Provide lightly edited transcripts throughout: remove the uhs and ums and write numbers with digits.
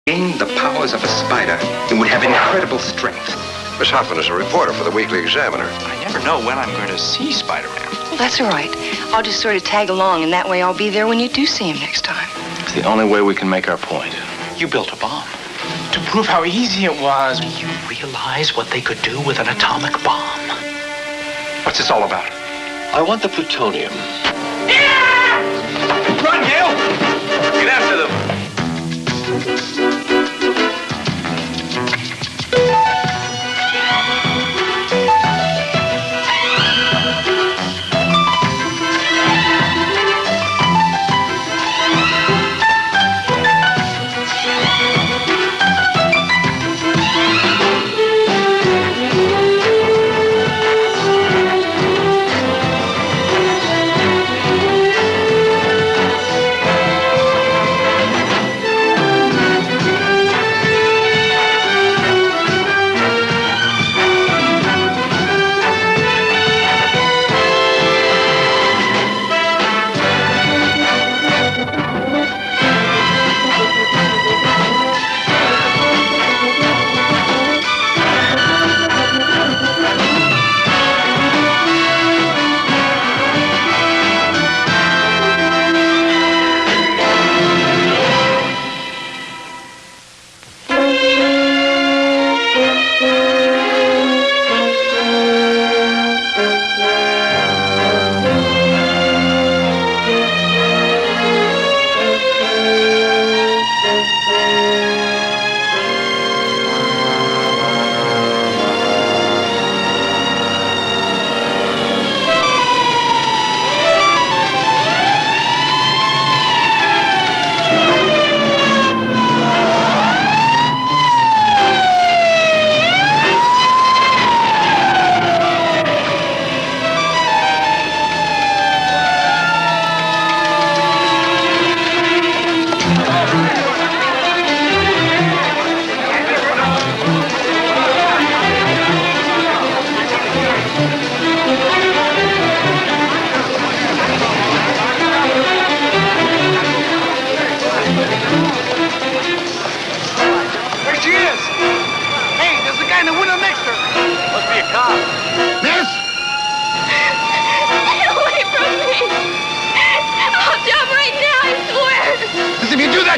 gained the powers of a spider, it would have incredible strength. Miss Huffman is a reporter for the Weekly Examiner. I never know when I'm going to see Spider-Man. Well, that's all right. I'll just sort of tag along, and that way I'll be there when you do see him next time. It's the only way we can make our point. You built a bomb to prove how easy it was. Do you realize what they could do with an atomic bomb? What's this all about? I want the plutonium. Yeah! Run, Gil! Get after them.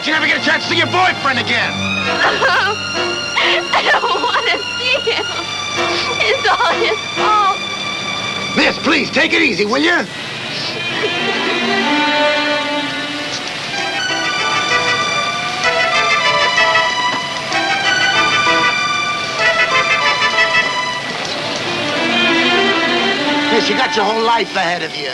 You never get a chance to see your boyfriend again. I don't want to see him. It's all his fault. Miss, please, take it easy, will you? Miss, you got your whole life ahead of you.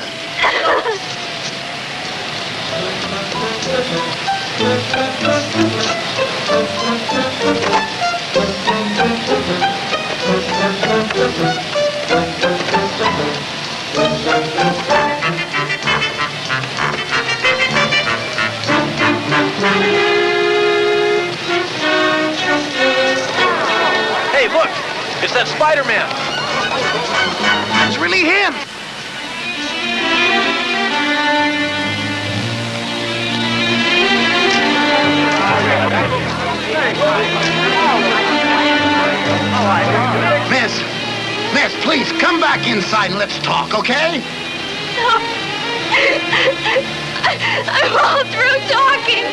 Hey, look! It's that Spider-Man! It's really him! Miss, please, come back inside and let's talk, okay? No. I'm all through talking.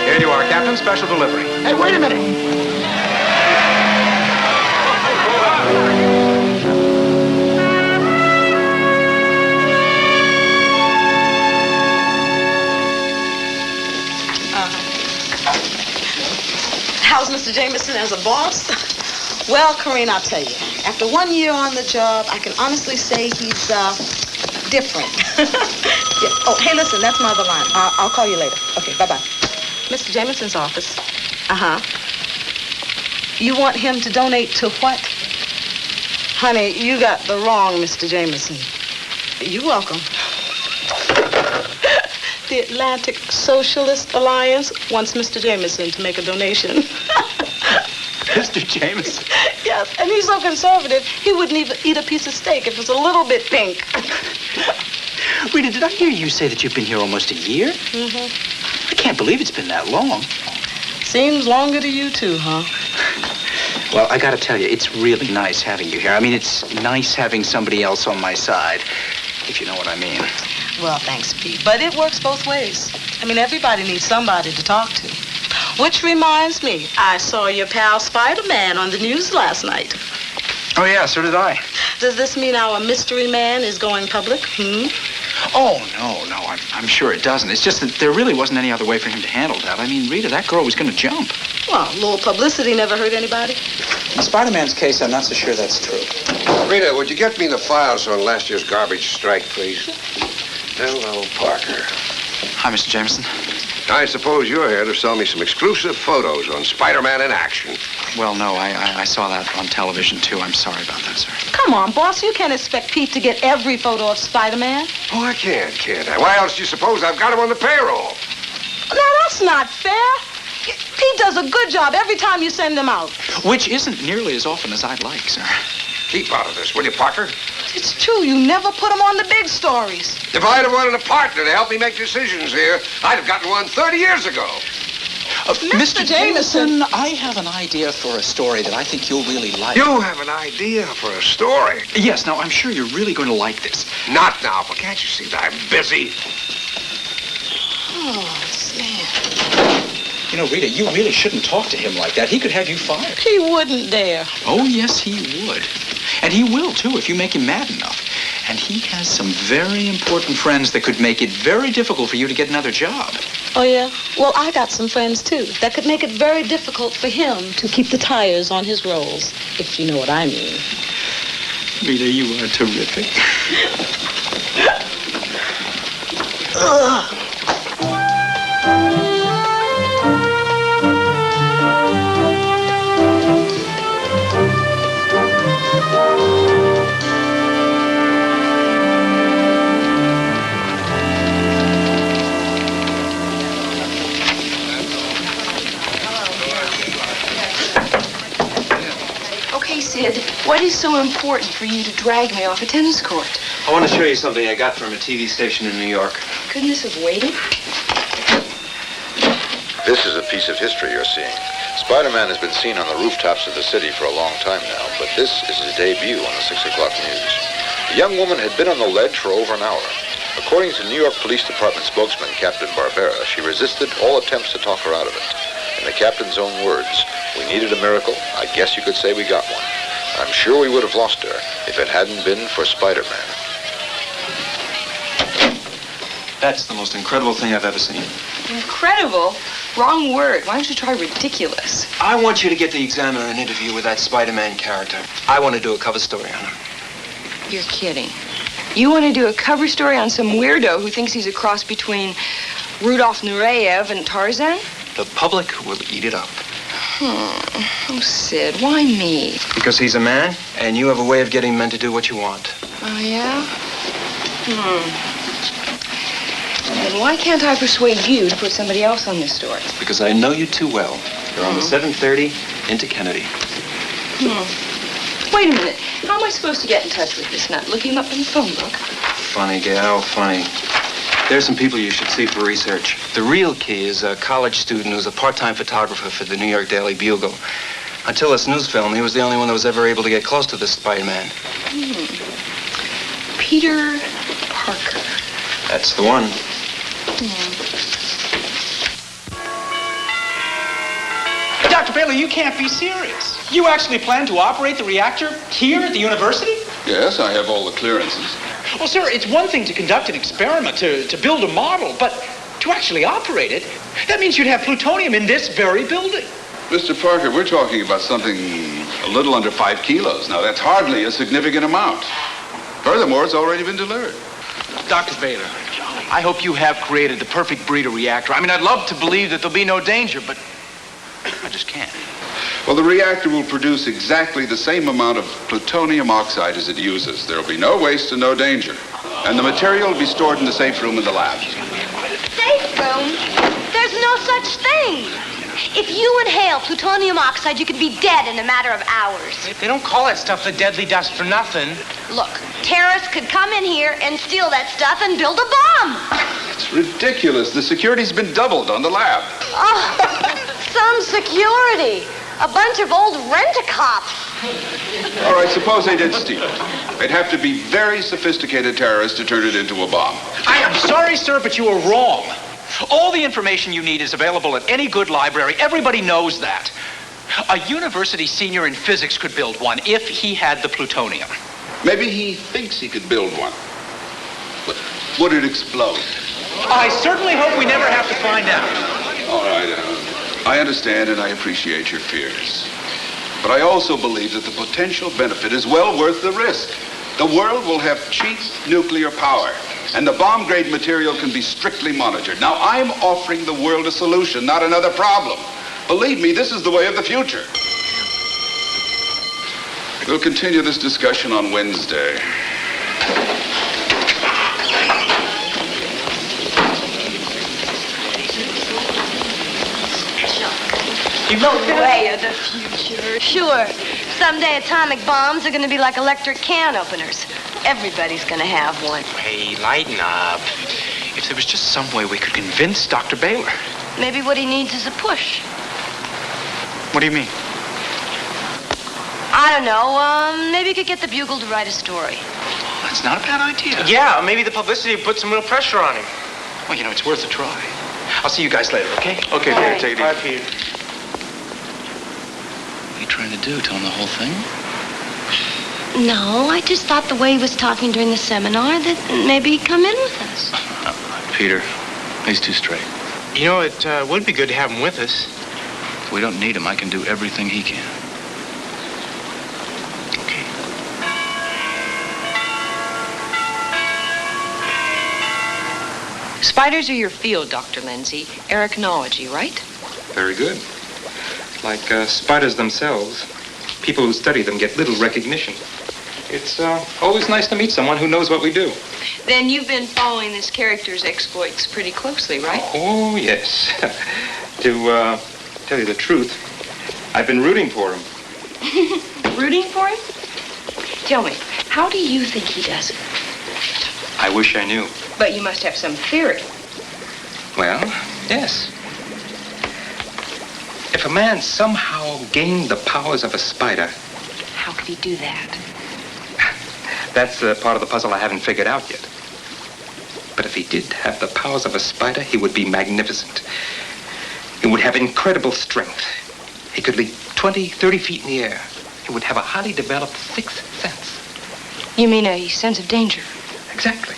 Here you are, Captain. Special delivery. Hey, wait a minute. How's Mr. Jameson as a boss? Well, Corinne, I'll tell you. After 1 year on the job, I can honestly say he's different. Yeah. Oh, hey, listen, that's my other line. I'll call you later. Okay, bye-bye. Mr. Jameson's office. Uh-huh. You want him to donate to what? Honey, you got the wrong Mr. Jameson. You're welcome. The Atlantic Socialist Alliance wants Mr. Jameson to make a donation. Mr. Jameson? Yes, and he's so conservative, he wouldn't even eat a piece of steak if it was a little bit pink. Rita, did I hear you say that you've been here almost a year? Mm-hmm. I can't believe it's been that long. Seems longer to you, too, huh? Well, I gotta tell you, it's really nice having you here. I mean, it's nice having somebody else on my side, if you know what I mean. Well, thanks, Pete. But it works both ways. I mean, everybody needs somebody to talk to. Which reminds me, I saw your pal Spider-Man on the news last night. Oh, yeah, so did I. Does this mean our mystery man is going public? Oh, no, I'm sure it doesn't. It's just that there really wasn't any other way for him to handle that. I mean, Rita, that girl was going to jump. Well, a little publicity never hurt anybody. In Spider-Man's case, I'm not so sure that's true. Rita, would you get me the files on last year's garbage strike, please? Hello, Parker. Hi, Mr. Jameson. I suppose you're here to sell me some exclusive photos on Spider-Man in action. Well, no, I saw that on television, too. I'm sorry about that, sir. Come on, boss. You can't expect Pete to get every photo of Spider-Man. Oh, I can't I? Why else do you suppose I've got him on the payroll? Now, that's not fair. Pete does a good job every time you send him out. Which isn't nearly as often as I'd like, sir. Keep out of this, will you, Parker? It's true. You never put him on the big stories. If I'd have wanted a partner to help me make decisions here, I'd have gotten one 30 years ago. Mr. Jameson, I have an idea for a story that I think you'll really like. You have an idea for a story? Yes, now, I'm sure you're really going to like this. Not now, but can't you see that I'm busy? Oh, Sam. You know, Rita, you really shouldn't talk to him like that. He could have you fired. He wouldn't dare. Oh, yes, he would. And he will, too, if you make him mad enough. And he has some very important friends that could make it very difficult for you to get another job. Oh, yeah? Well, I got some friends, too, that could make it very difficult for him to keep the tires on his rolls, if you know what I mean. Rita, you are terrific. What is so important for you to drag me off a tennis court? I want to show you something I got from a TV station in New York. Couldn't this have waited? This is a piece of history you're seeing. Spider-Man has been seen on the rooftops of the city for a long time now, but this is his debut on the 6 o'clock news. The young woman had been on the ledge for over an hour. According to New York Police Department spokesman Captain Barbera, she resisted all attempts to talk her out of it. In the captain's own words, "We needed a miracle. I guess you could say we got one. I'm sure we would have lost her if it hadn't been for Spider-Man." That's the most incredible thing I've ever seen. Incredible? Wrong word. Why don't you try ridiculous? I want you to get the Examiner an interview with that Spider-Man character. I want to do a cover story on him. You're kidding. You want to do a cover story on some weirdo who thinks he's a cross between Rudolph Nureyev and Tarzan? The public will eat it up. Oh, Sid, why me? Because he's a man, and you have a way of getting men to do what you want. Oh, yeah? Then why can't I persuade you to put somebody else on this story? Because I know you too well. You're on the 7:30 into Kennedy. Wait a minute. How am I supposed to get in touch with this nut? Look him up in the phone book? Funny, gal, funny. There's some people you should see for research. The real key is a college student who's a part-time photographer for the New York Daily Bugle. Until this news film, he was the only one that was ever able to get close to this Spider-Man. Peter Parker. That's the one. Dr. Bailey, you can't be serious. You actually plan to operate the reactor here at the university? Yes, I have all the clearances. Well, sir, it's one thing to conduct an experiment, to build a model, but to actually operate it, that means you'd have plutonium in this very building. Mr. Parker, we're talking about something a little under 5 kilos. Now, that's hardly a significant amount. Furthermore, it's already been delivered. Dr. Baylor, I hope you have created the perfect breeder reactor. I mean, I'd love to believe that there'll be no danger, but I just can't. Well, the reactor will produce exactly the same amount of plutonium oxide as it uses. There'll be no waste and no danger. And the material will be stored in the safe room in the lab. Safe room? There's no such thing. If you inhale plutonium oxide, you could be dead in a matter of hours. They don't call that stuff the deadly dust for nothing. Look, terrorists could come in here and steal that stuff and build a bomb. It's ridiculous. The security's been doubled on the lab. Oh, some security. A bunch of old rent-a-cops. All right, suppose they did steal it. They'd have to be very sophisticated terrorists to turn it into a bomb. I am sorry, sir, but you are wrong. All the information you need is available at any good library. Everybody knows that. A university senior in physics could build one if he had the plutonium. Maybe he thinks he could build one. But would it explode? I certainly hope we never have to find out. All right, I understand and I appreciate your fears. But I also believe that the potential benefit is well worth the risk. The world will have cheap nuclear power, and the bomb-grade material can be strictly monitored. Now, I'm offering the world a solution, not another problem. Believe me, this is the way of the future. We'll continue this discussion on Wednesday. The way of the future. Sure. Someday atomic bombs are going to be like electric can openers. Everybody's going to have one. Hey, lighten up. If there was just some way we could convince Dr. Baylor. Maybe what he needs is a push. What do you mean? I don't know. Maybe you could get the Bugle to write a story. That's not a bad idea. Yeah, maybe the publicity would put some real pressure on him. Well, you know, it's worth a try. I'll see you guys later, okay? Okay, All Peter, right. take it easy. Bye, Peter. What are you trying to do? Tell him the whole thing? No, I just thought the way he was talking during the seminar that maybe he'd come in with us. Peter, he's too straight. You know, it would be good to have him with us. If we don't need him, I can do everything he can. Okay. Spiders are your field, Dr. Lindsay. Arachnology, right? Very good. Like spiders themselves, people who study them get little recognition. It's always nice to meet someone who knows what we do. Then you've been following this character's exploits pretty closely, right? Oh, yes. To tell you the truth, I've been rooting for him. Rooting for him? Tell me, how do you think he does it? I wish I knew. But you must have some theory. Well, yes. If a man somehow gained the powers of a spider, How could he do that? that's the part of the puzzle I haven't figured out yet. But if he did have the powers of a spider, he would be magnificent. He would have incredible strength. He could leap 20, 30 feet in the air. He would have a highly developed sixth sense. You mean a sense of danger? Exactly.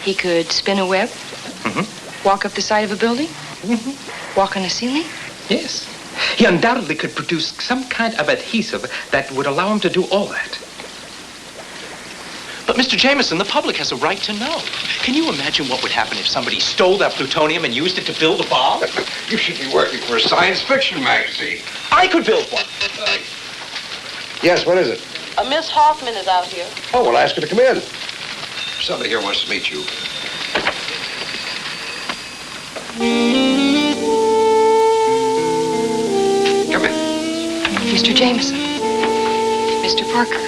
He could spin a web? Mm-hmm. Walk up the side of a building? Mm-hmm. Walk on a ceiling? Yes. He undoubtedly could produce some kind of adhesive that would allow him to do all that. But, Mr. Jameson, the public has a right to know. Can you imagine what would happen if somebody stole that plutonium and used it to build a bomb? You should be working for a science fiction magazine. I could build one. Yes, what is it? Miss Hoffman is out here. Oh, well, ask her to come in. Somebody here wants to meet you. Come in. Mr. Jameson. Mr. Parker.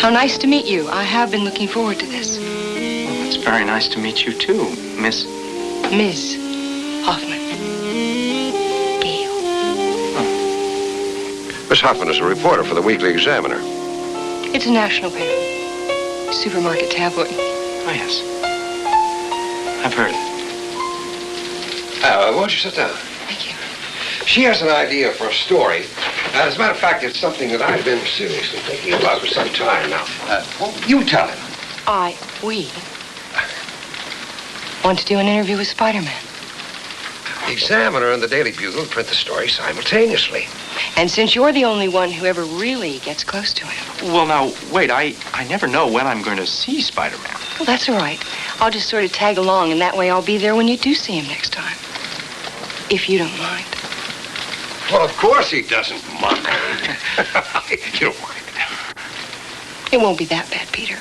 How nice to meet you. I have been looking forward to this. Well, it's very nice to meet you, too, Miss. Ms. Hoffman. Gale. Miss Hoffman is a reporter for the Weekly Examiner. It's a national paper. Supermarket tabloid. Oh, yes. I've heard. Why don't you sit down? Thank you. She has an idea for a story. As a matter of fact, it's something that I've been seriously thinking about for some time now. You tell him. We want to do an interview with Spider-Man. The Examiner and the Daily Bugle print the story simultaneously. And since you're the only one who ever really gets close to him. Well, now, wait. I never know when I'm going to see Spider-Man. Well, that's all right. I'll just sort of tag along, and that way I'll be there when you do see him next time. If you don't mind. Well, of course he doesn't mind. You don't mind. It won't be that bad, Peter.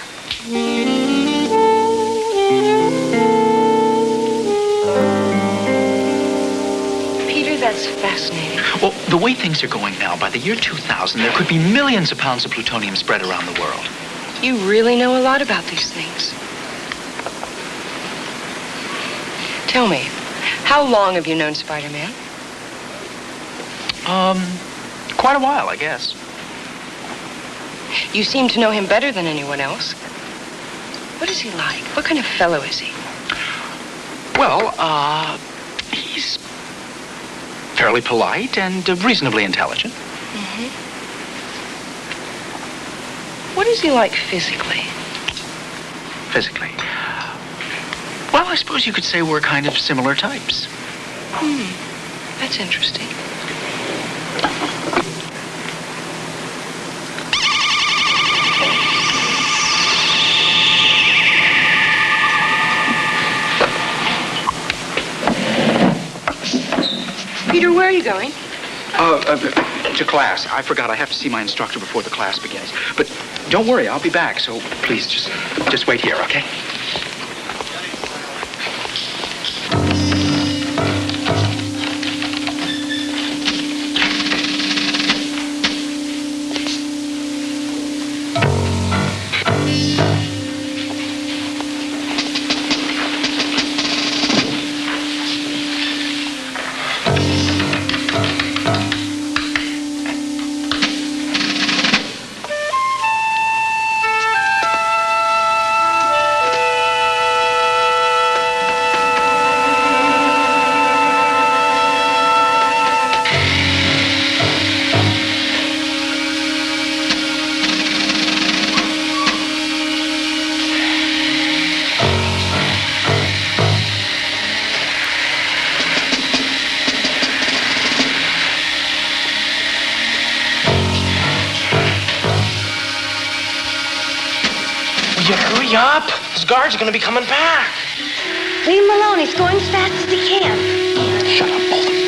Peter, that's fascinating. Well, the way things are going now, by the year 2000, there could be millions of pounds of plutonium spread around the world. You really know a lot about these things. Tell me, how long have you known Spider-Man? Quite a while, I guess. You seem to know him better than anyone else. What is he like? What kind of fellow is he? Well, he's fairly polite and reasonably intelligent. Mm-hmm. What is he like physically? Physically? Well, I suppose you could say we're kind of similar types. That's interesting. Peter, where are you going? To class. I forgot. I have to see my instructor before the class begins. But don't worry, I'll be back. So please, just wait here, okay? Hurry up. Those guards are going to be coming back. Leave him alone. He's going as fast as he can. Shut up, both of you.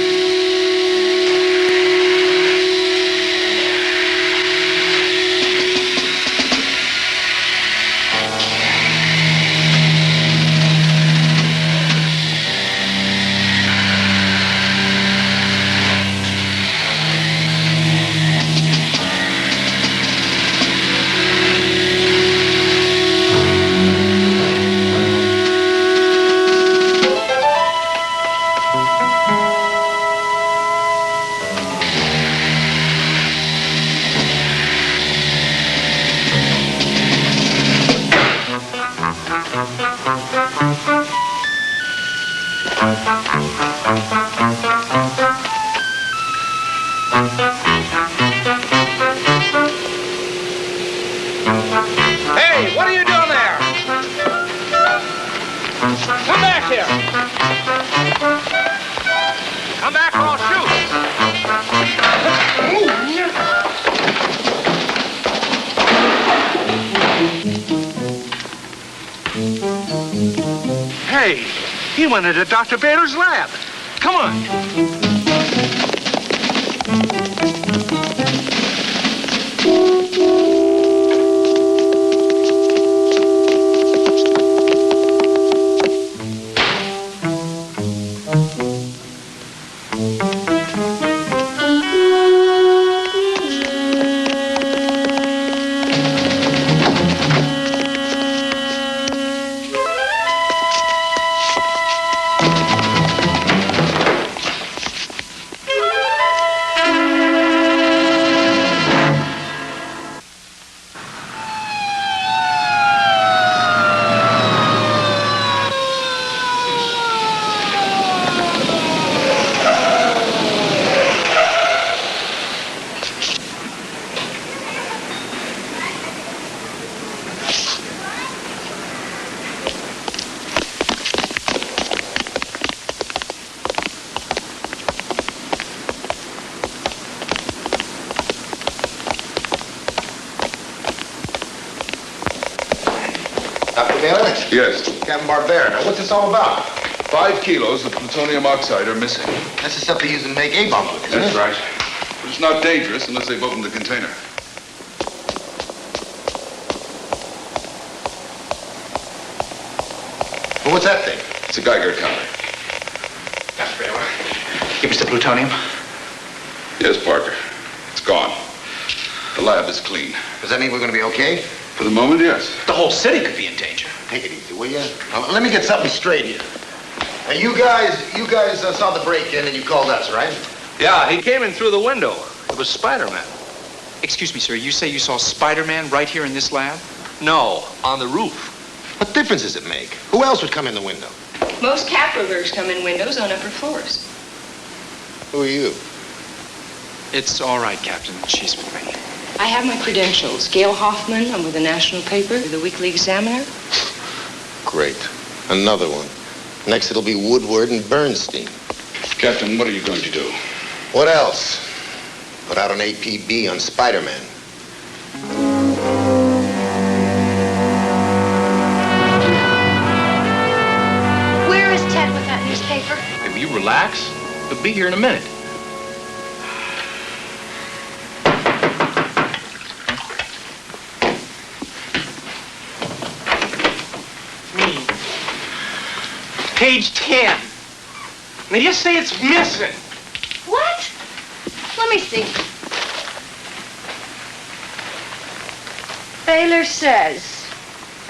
Hey, what are you doing there? Come back here. Come back or I'll shoot. Hey, he went into Dr. Bader's lab. Come on. Yes. Captain Barbera, now what's this all about? 5 kilos of plutonium oxide are missing. That's the stuff they use to make A-bombs with, isn't That's it? right. But it's not dangerous unless they've opened the container. Well, what's that thing? It's a Geiger counter. Dr. Baylor, give us the plutonium. Yes, Parker. It's gone. The lab is clean. Does that mean we're going to be okay? For the moment, yes. The whole city could be in danger. Take it easy, will you? Now, let me get something straight here. Now, you guys saw the break-in and you called us, right? Yeah, he came in through the window. It was Spider-Man. Excuse me, sir. You say you saw Spider-Man right here in this lab? No, on the roof. What difference does it make? Who else would come in the window? Most Kaplerbergs come in windows on upper floors. Who are you? It's all right, Captain. She's with me. I have my credentials. Gail Hoffman. I'm with the national paper, the Weekly Examiner. Great. Another one. Next it'll be Woodward and Bernstein. Captain, what are you going to do? What else? Put out an APB on Spider-Man. Where is Ted with that newspaper? If you relax, he'll be here in a minute. Page 10. They just say it's missing. What? Let me see. Baylor says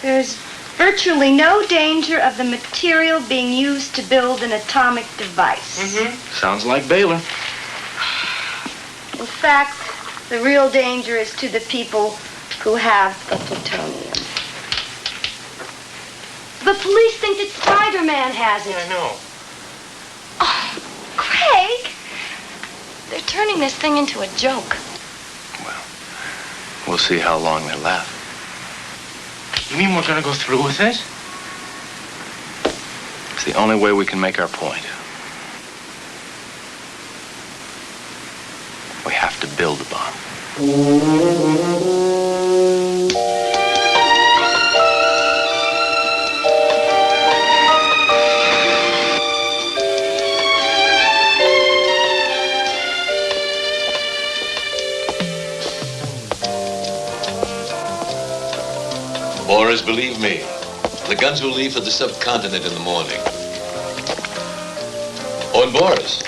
there's virtually no danger of the material being used to build an atomic device. Sounds like Baylor. In fact, the real danger is to the people who have the plutonium. The police think that Spider-Man has it. I know. Oh, Craig! They're turning this thing into a joke. Well, we'll see how long they last. You mean we're gonna go through with this? It's the only way we can make our point. We have to build a bomb. Boris, believe me, the guns will leave for the subcontinent in the morning. Oh, and Boris,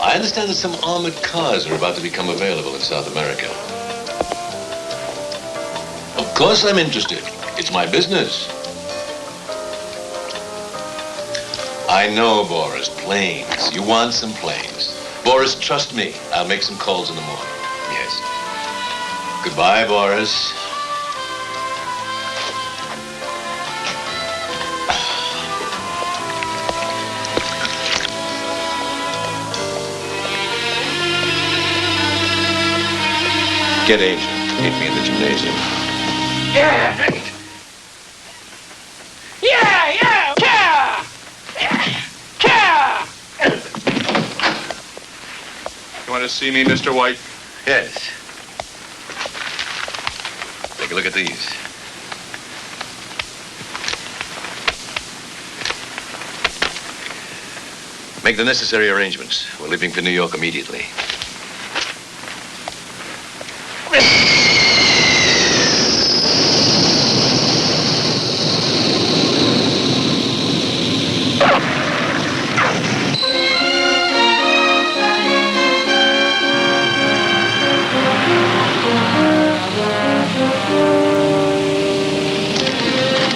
I understand that some armored cars are about to become available in South America. Of course I'm interested. It's my business. I know, Boris, planes. You want some planes. Boris, trust me. I'll make some calls in the morning. Yes. Goodbye, Boris. Get Asia. Meet me in the gymnasium. Yeah! Yeah! You want to see me, Mr. White? Yes. Take a look at these. Make the necessary arrangements. We're leaving for New York immediately.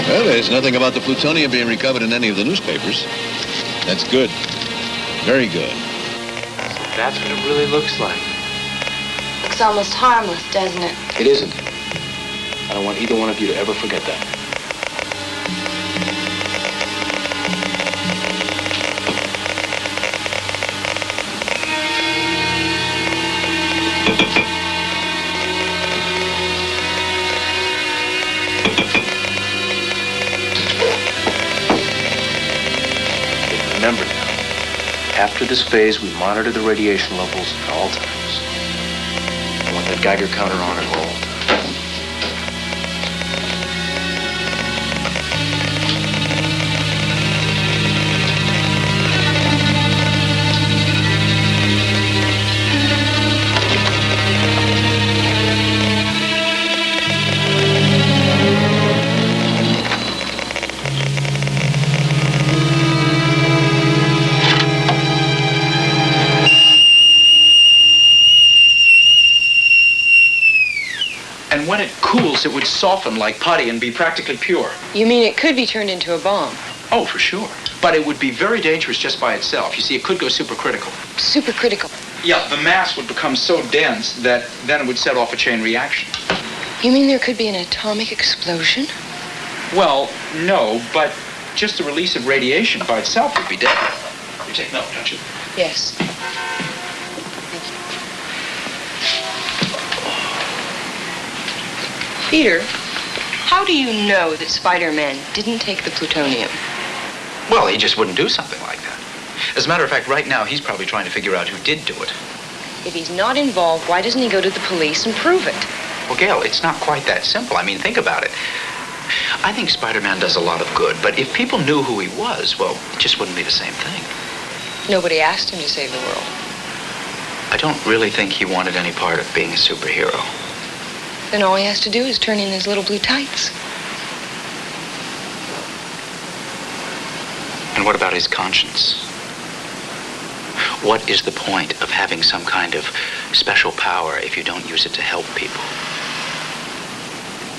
Well, there's nothing about the plutonium being recovered in any of the newspapers. That's good. Very good. That's what it really looks like. Looks almost harmless, doesn't it? It isn't. I don't want either one of you to ever forget that. Remember now, after this phase, we monitor the radiation levels at all times. I want that Geiger counter on and roll. cools, it would soften like putty and be practically pure. You mean it could be turned into a bomb? Oh, for sure. But it would be very dangerous just by itself. You see, it could go supercritical. Supercritical. Yeah, the mass would become so dense that then it would set off a chain reaction. You mean there could be an atomic explosion? Well, no, but just the release of radiation by itself would be deadly. You take note, don't you? Yes. Peter, how do you know that Spider-Man didn't take the plutonium? Well, he just wouldn't do something like that. As a matter of fact, right now, he's probably trying to figure out who did do it. If he's not involved, why doesn't he go to the police and prove it? Well, Gail, it's not quite that simple. I mean, think about it. I think Spider-Man does a lot of good, but if people knew who he was, well, it just wouldn't be the same thing. Nobody asked him to save the world. I don't really think he wanted any part of being a superhero. Then all he has to do is turn in his little blue tights. And what about his conscience? What is the point of having some kind of special power if you don't use it to help people?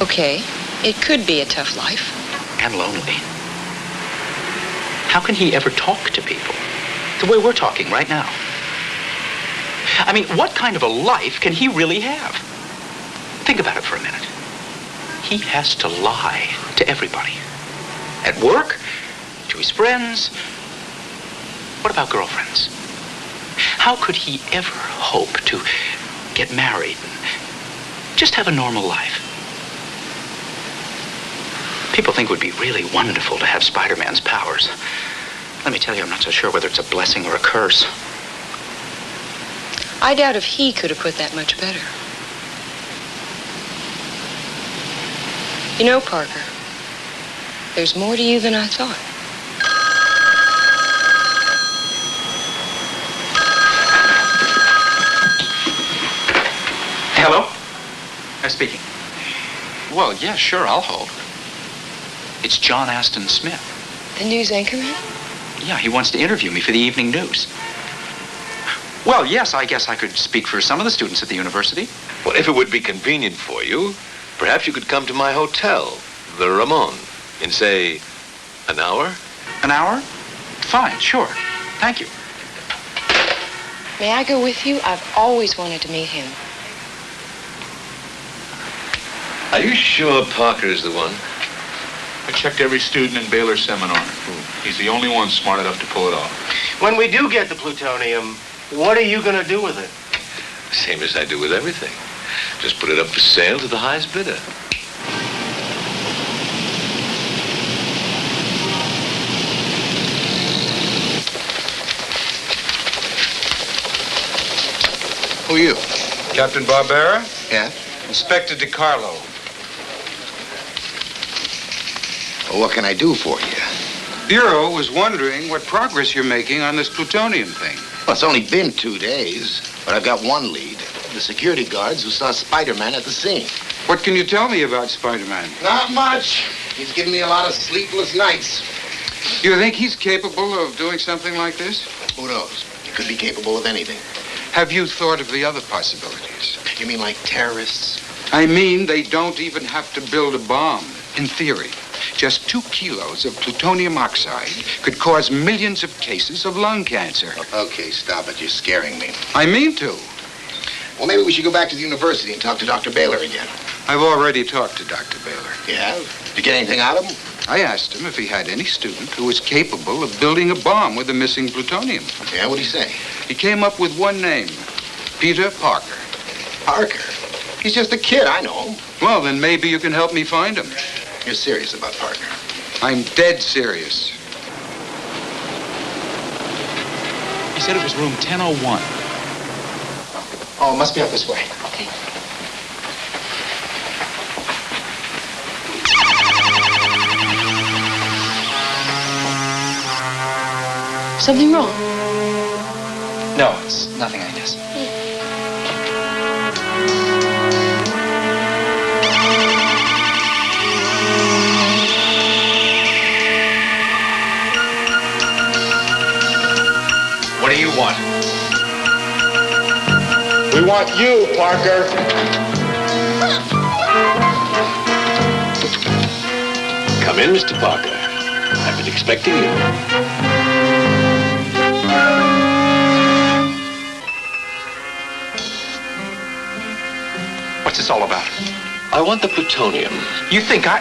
Okay, it could be a tough life. And lonely. How can he ever talk to people the way we're talking right now? I mean, what kind of a life can he really have? Think about it for a minute. He has to lie to everybody. At work, to his friends. What about girlfriends? How could he ever hope to get married and just have a normal life? People think it would be really wonderful to have Spider-Man's powers. Let me tell you, I'm not so sure whether it's a blessing or a curse. I doubt if he could have put that much better. You know, Parker, there's more to you than I thought. Hello? Speaking. Well, yeah, sure, I'll hold. It's John Aston Smith. The news anchorman? Yeah, he wants to interview me for the evening news. Well, yes, I guess I could speak for some of the students at the university. Well, if it would be convenient for you, perhaps you could come to my hotel, the Ramon, in, say, an hour? An hour? Fine, sure. Thank you. May I go with you? I've always wanted to meet him. Are you sure Parker is the one? I checked every student in Baylor's seminar. He's the only one smart enough to pull it off. When we do get the plutonium, what are you going to do with it? Same as I do with everything. Just put it up for sale to the highest bidder. Who are you? Captain Barbera? Yeah? Inspector DiCarlo. Well, what can I do for you? Bureau was wondering what progress you're making on this plutonium thing. Well, it's only been 2 days, but I've got one lead. The security guards who saw Spider-Man at the scene. What can you tell me about Spider-Man? Not much. He's given me a lot of sleepless nights. Do you think he's capable of doing something like this? Who knows? He could be capable of anything. Have you thought of the other possibilities? You mean like terrorists? I mean, they don't even have to build a bomb. In theory, just 2 kilos of plutonium oxide could cause millions of cases of lung cancer. Okay, stop it. You're scaring me. I mean to. Well, maybe we should go back to the university and talk to Dr. Baylor again. I've already talked to Dr. Baylor. Yeah? Did you get anything out of him? I asked him if he had any student who was capable of building a bomb with the missing plutonium. Yeah, what'd he say? He came up with one name, Peter Parker. Parker? He's just a kid. I know him. Well, then maybe you can help me find him. You're serious about Parker? I'm dead serious. He said it was room 1001. Oh, it must be up this way. Okay. Something wrong? No, it's nothing, I guess. What do you want? We want you, Parker. Come in, Mr. Parker. I've been expecting you. What's this all about? I want the plutonium. You think I...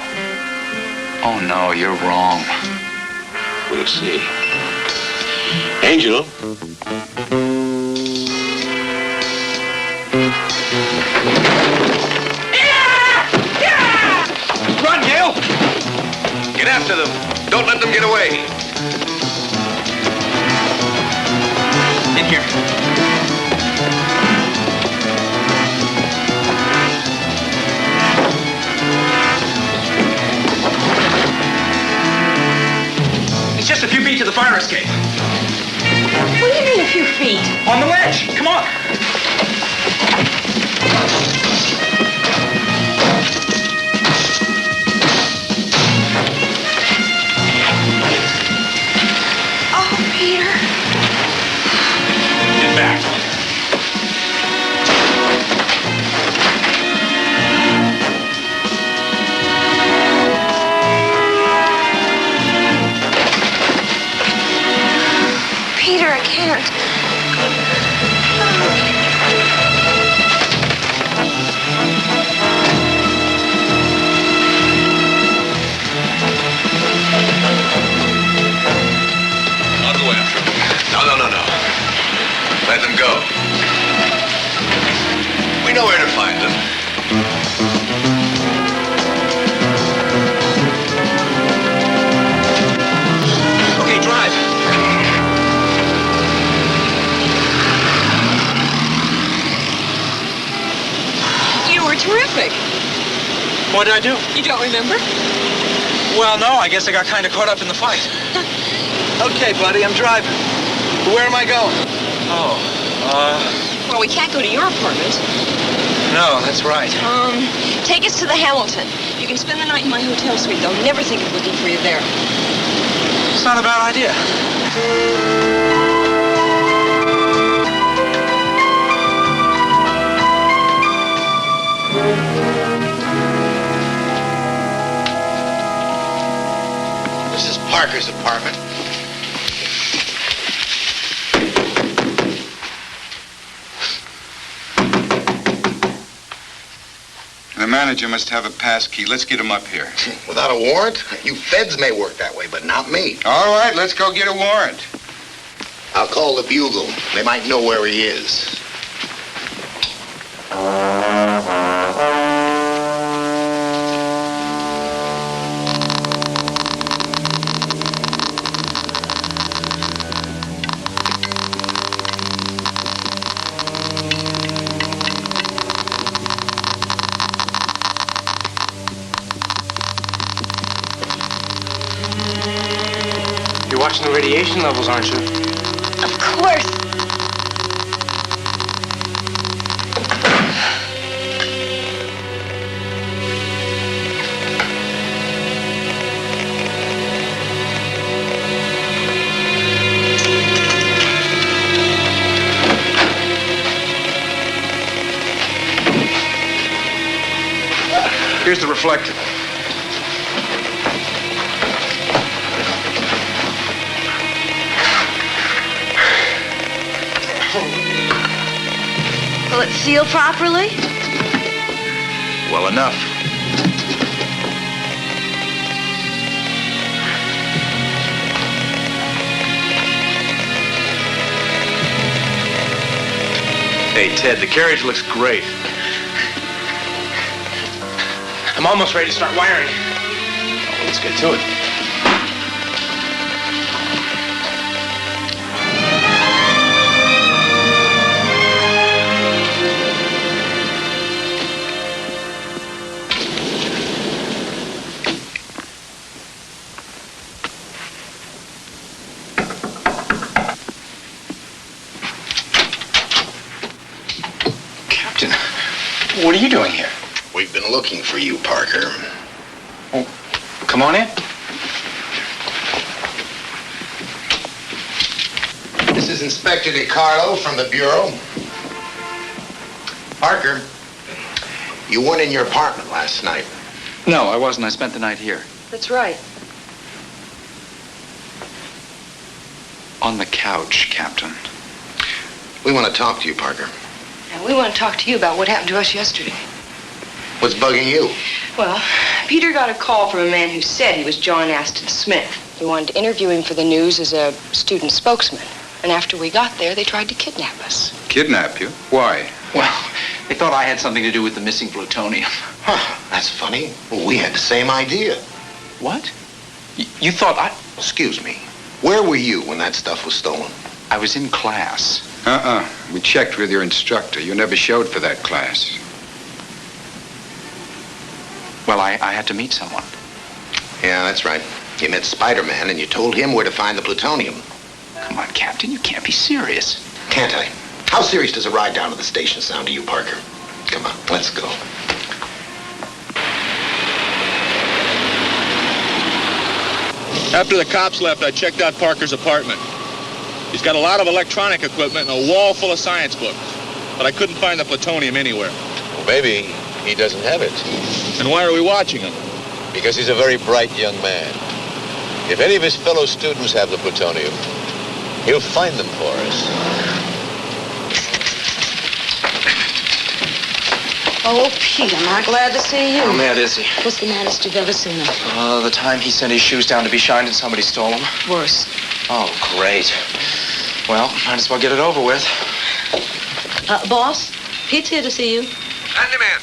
Oh, no, you're wrong. We'll see. Angel. Run, Yale! Get after them. Don't let them get away. In here. It's just a few feet to the fire escape. What do you mean a few feet? On the ledge. Come on. Oh, Peter. Get back. Peter, I can't. I'll go after them. No. Let them go. We know where to find them. Okay, drive. You were terrific. What did I do? You don't remember? Well, no, I guess I got kind of caught up in the fight. Okay, buddy, I'm driving. Where am I going? Oh, Well, we can't go to your apartment. no, that's right. Take us to the Hamilton. You can spend the night in my hotel suite, though. Never think of looking for you there. It's not a bad idea. This is Parker's apartment. The manager must have a pass key. Let's get him up here. Without a warrant? You feds may work that way, but not me. All right, let's go get a warrant. I'll call the Bugle. They might know where he is. You're watching the radiation levels, aren't you? Of course. Here's the reflector. Will it seal properly? Well enough. Hey, Ted, the carriage looks great. I'm almost ready to start wiring. Let's get to it. Captain, what are you doing here? We've been looking for you, Parker. Oh, come on in. This is Inspector DiCarlo from the Bureau. Parker, you weren't in your apartment last night. No, I wasn't. I spent the night here. That's right. On the couch, Captain. We want to talk to you, Parker. And we want to talk to you about what happened to us yesterday. What's bugging you? Well, Peter got a call from a man who said he was John Aston Smith. We wanted to interview him for the news as a student spokesman. And after we got there, they tried to kidnap us. Kidnap you? Why? Well, they thought I had something to do with the missing plutonium. Huh, that's funny. Well, we had the same idea. What? You thought I... Excuse me. Where were you when that stuff was stolen? I was in class. We checked with your instructor. You never showed for that class. Well, I had to meet someone. Yeah, that's right. You met Spider-Man and you told him where to find the plutonium. Come on, Captain, you can't be serious. Can't I? How serious does a ride down to the station sound to you, Parker? Come on, let's go. After the cops left, I checked out Parker's apartment. He's got a lot of electronic equipment and a wall full of science books. But I couldn't find the plutonium anywhere. Well, maybe he doesn't have it. And why are we watching him? Because he's a very bright young man. If any of his fellow students have the plutonium, he'll find them for us. Oh, Pete, am I glad to see you. How mad is he? What's the maddest you've ever seen him? The time he sent his shoes down to be shined and somebody stole them. Worse. Oh, great. Well, might as well get it over with. Boss, Pete's here to see you. Send him in.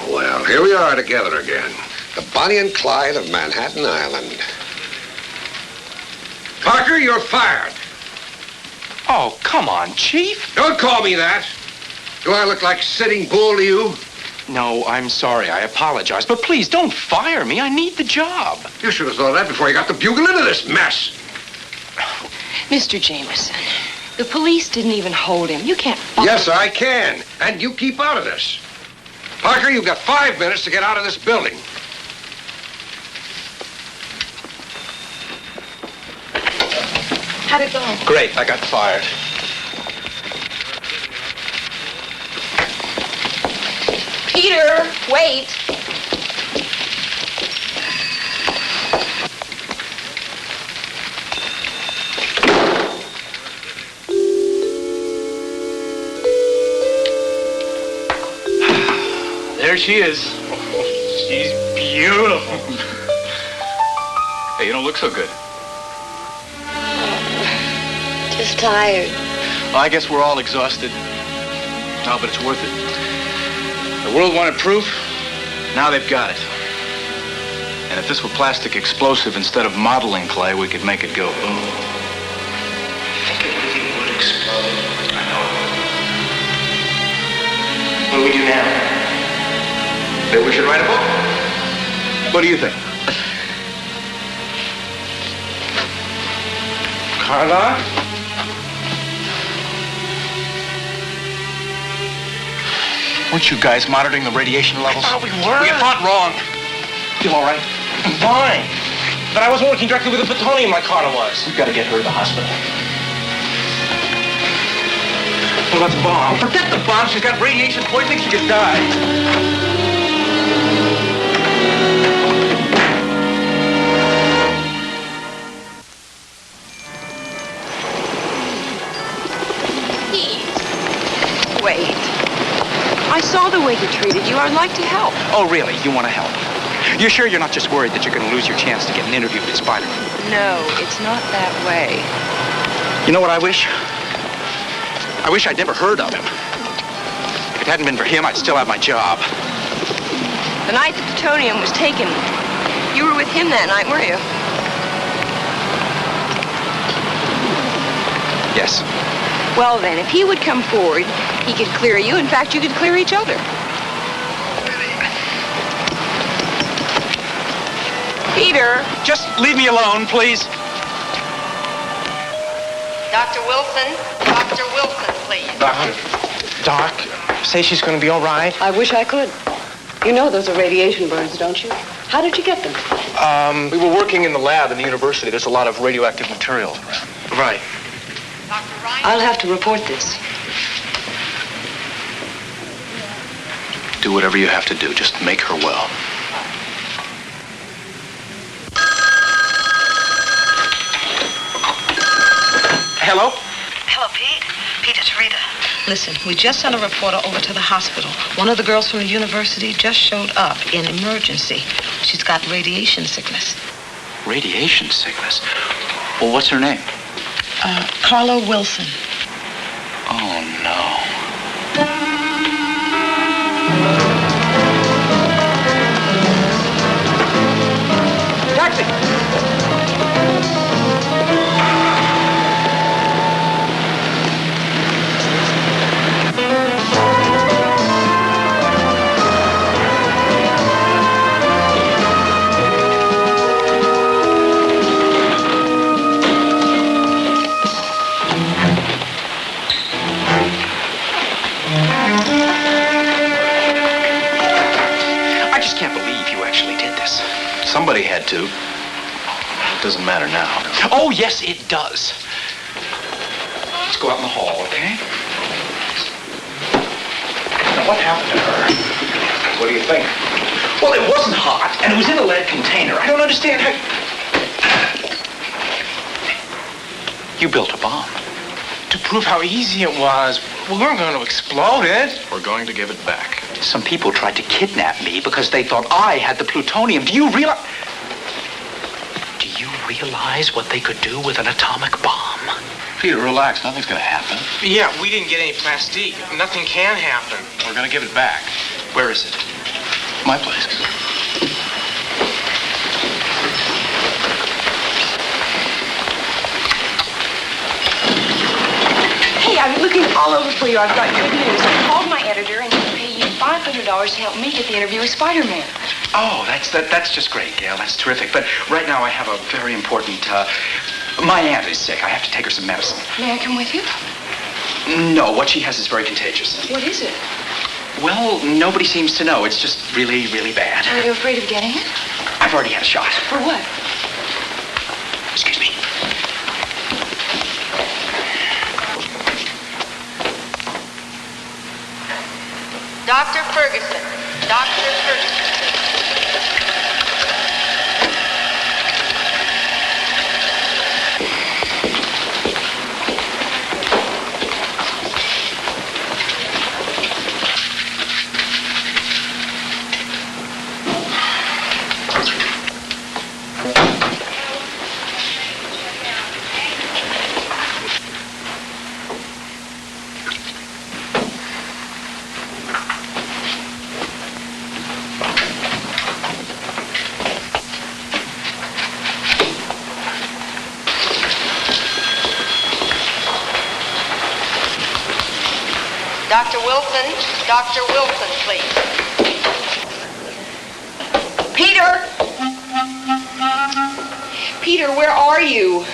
Well, here we are together again. The Bonnie and Clyde of Manhattan Island. Parker, you're fired. Oh, come on, Chief. Don't call me that. Do I look like Sitting Bull to you? No, I'm sorry. I apologize. But please, don't fire me. I need the job. You should have thought of that before you got the bugle into this mess. Mr. Jameson, the police didn't even hold him. You can't fire Yes, I can. And you keep out of this. Parker, you've got 5 minutes to get out of this building. How'd it go? Great. I got fired. Peter, wait. There she is. She's beautiful. Hey, you don't look so good. Just tired. Well, I guess we're all exhausted. No, but it's worth it. The world wanted proof. Now they've got it. And if this were plastic explosive instead of modeling clay, we could make it go boom. I think it really would explode. I know. What do we do now? Maybe we should write a book. What do you think? Carla? Weren't you guys monitoring the radiation levels? I thought we were. You thought wrong. You all right? I'm fine. But I wasn't working directly with the plutonium like Carla was. We've got to get her to the hospital. What about the bomb? Forget the bomb. She's got radiation poisoning. She could die. Wait. I saw the way he treated you. I'd like to help. Oh, really? You want to help? You're sure you're not just worried that you're going to lose your chance to get an interview with Spider-Man? No, it's not that way. You know what I wish? I wish I'd never heard of him. If it hadn't been for him, I'd still have my job. The night the plutonium was taken, you were with him that night, were you? Yes. Well, then, if he would come forward, he could clear you. In fact, you could clear each other. Peter. Just leave me alone, please. Dr. Wilson. Dr. Wilson, please. Doc, say she's going to be all right. I wish I could. You know those are radiation burns, don't you? How did you get them? We were working in the lab in the university. There's a lot of radioactive materials around. Right. I'll have to report this. Do whatever you have to do. Just make her well. Hello? Hello, Pete. Pete, it's Rita. Listen, we just sent a reporter over to the hospital. One of the girls from the university just showed up in emergency. She's got radiation sickness. Radiation sickness? Well, what's her name? Carla Wilson. Oh, no. Taxi! I just can't believe you actually did this. Somebody had to. It doesn't matter now. Oh, yes, it does. Let's go out in the hall, okay? Now, what happened to her? What do you think? Well, it wasn't hot, and it was in a lead container. I don't understand how... You built a bomb. To prove how easy it was, we weren't going to explode it. We're going to give it back. Some people tried to kidnap me because they thought I had the plutonium. Do you realize what they could do with an atomic bomb? Peter, relax. Nothing's going to happen. Yeah, we didn't get any plastique. Nothing can happen. We're going to give it back. Where is it? My place. Hey, I've been looking all over for you. I've got good news. I called my editor and he'll pay you $500 to help me get the interview with Spider-Man. Oh, that's just great, Gail. That's terrific. But right now I have a very important... my aunt is sick. I have to take her some medicine. May I come with you? No, what she has is very contagious. What is it? Well, nobody seems to know. It's just really, really bad. Are you afraid of getting it? I've already had a shot. For what? Excuse me. Dr. Ferguson. Dr. Ferguson. Dr. Wilson, please. Peter! Peter, where are you?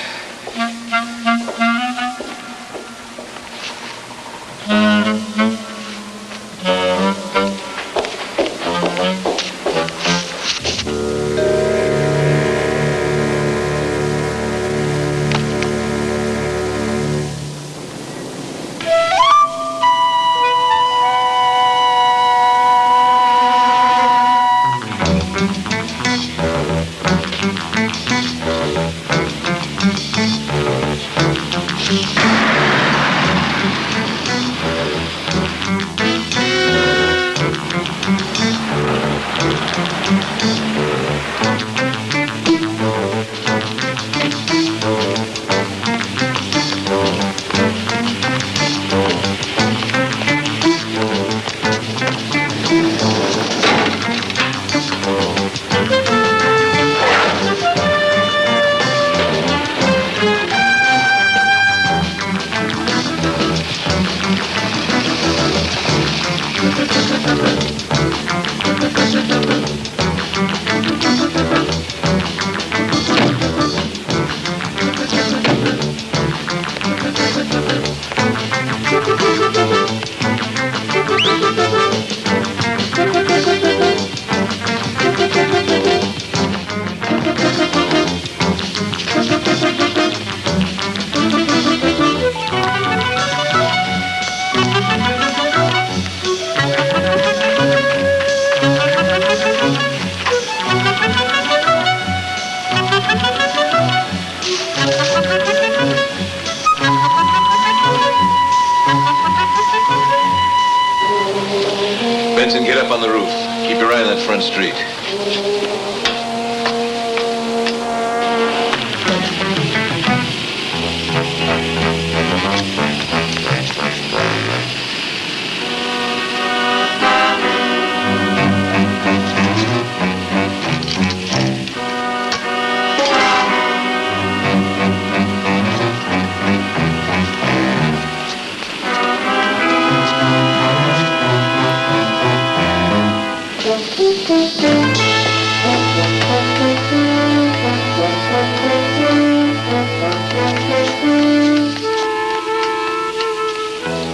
and get up on the roof. Keep your eye on that front street.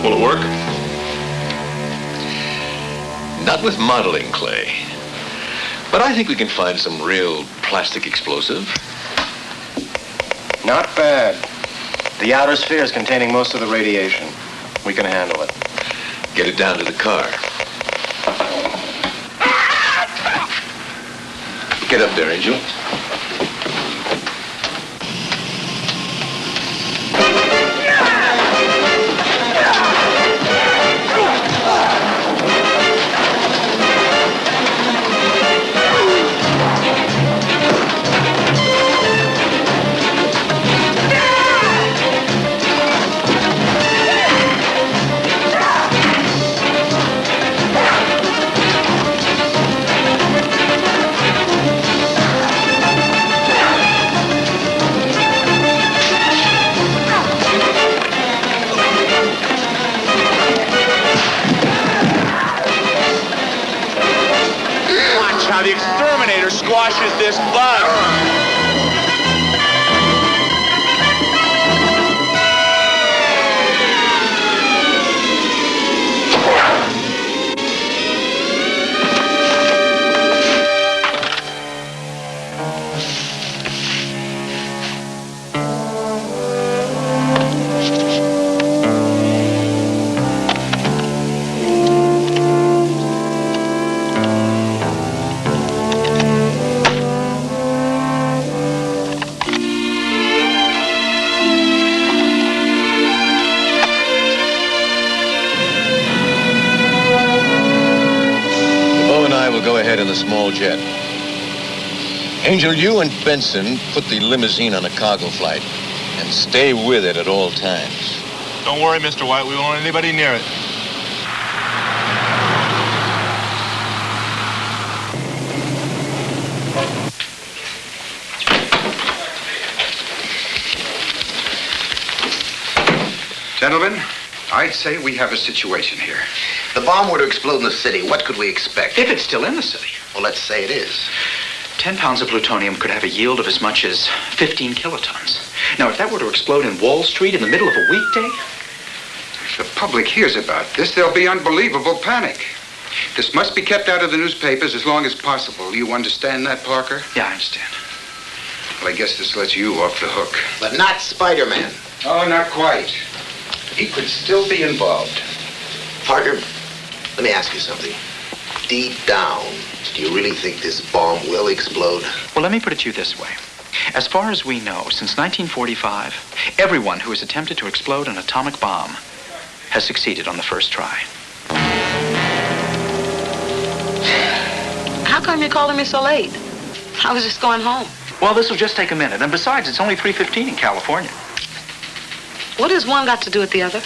Will it work? Not with modeling clay. But I think we can find some real plastic explosive. Not bad. The outer sphere is containing most of the radiation. We can handle it. Get it down to the car. Get up there, Angel. How the exterminator squashes this bug. In the small jet. Angel, you and Benson put the limousine on a cargo flight and stay with it at all times. Don't worry, Mr. White. We won't want anybody near it. Gentlemen, I'd say we have a situation here. The bomb were to explode in the city, what could we expect? If it's still in the city. Well, let's say it is. 10 pounds of plutonium could have a yield of as much as 15 kilotons. Now, if that were to explode in Wall Street in the middle of a weekday... If the public hears about this, there'll be unbelievable panic. This must be kept out of the newspapers as long as possible. You understand that, Parker? Yeah, I understand. Well, I guess this lets you off the hook. But not Spider-Man. Oh, not quite. He could still be involved. Parker, let me ask you something. Deep down, do you really think this bomb will explode? Well, let me put it to you this way. As far as we know, since 1945, everyone who has attempted to explode an atomic bomb has succeeded on the first try. How come you're calling me so late? I was just going home. Well, this will just take a minute. And besides, it's only 3:15 in California. What has one got to do with the other?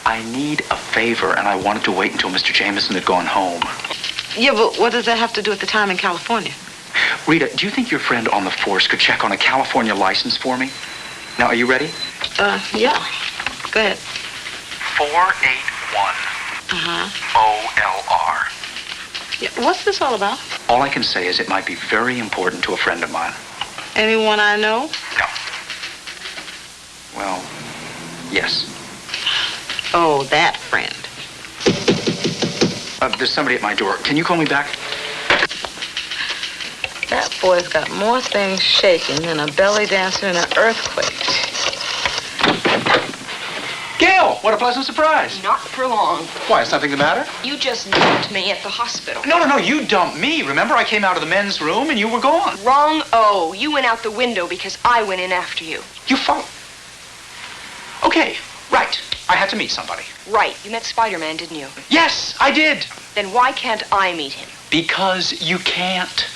I need a favor, and I wanted to wait until Mr. Jameson had gone home. Yeah, but what does that have to do with the time in California? Rita, do you think your friend on the force could check on a California license for me? Now, are you ready? Yeah. Go ahead. 481 OLR. Yeah, what's this all about? All I can say is it might be very important to a friend of mine. Anyone I know? No. Well, yes. Oh, that friend. There's somebody at my door. Can you call me back? That boy's got more things shaking than a belly dancer in an earthquake. Gail, what a pleasant surprise. Not for long. Why, is something the matter? You just dumped me at the hospital. No, you dumped me. Remember, I came out of the men's room and you were gone. Wrong. You went out the window because I went in after you. You followed. Okay, Right. I had to meet somebody. Right. You met Spider-Man, didn't you? Yes, I did. Then why can't I meet him? Because you can't.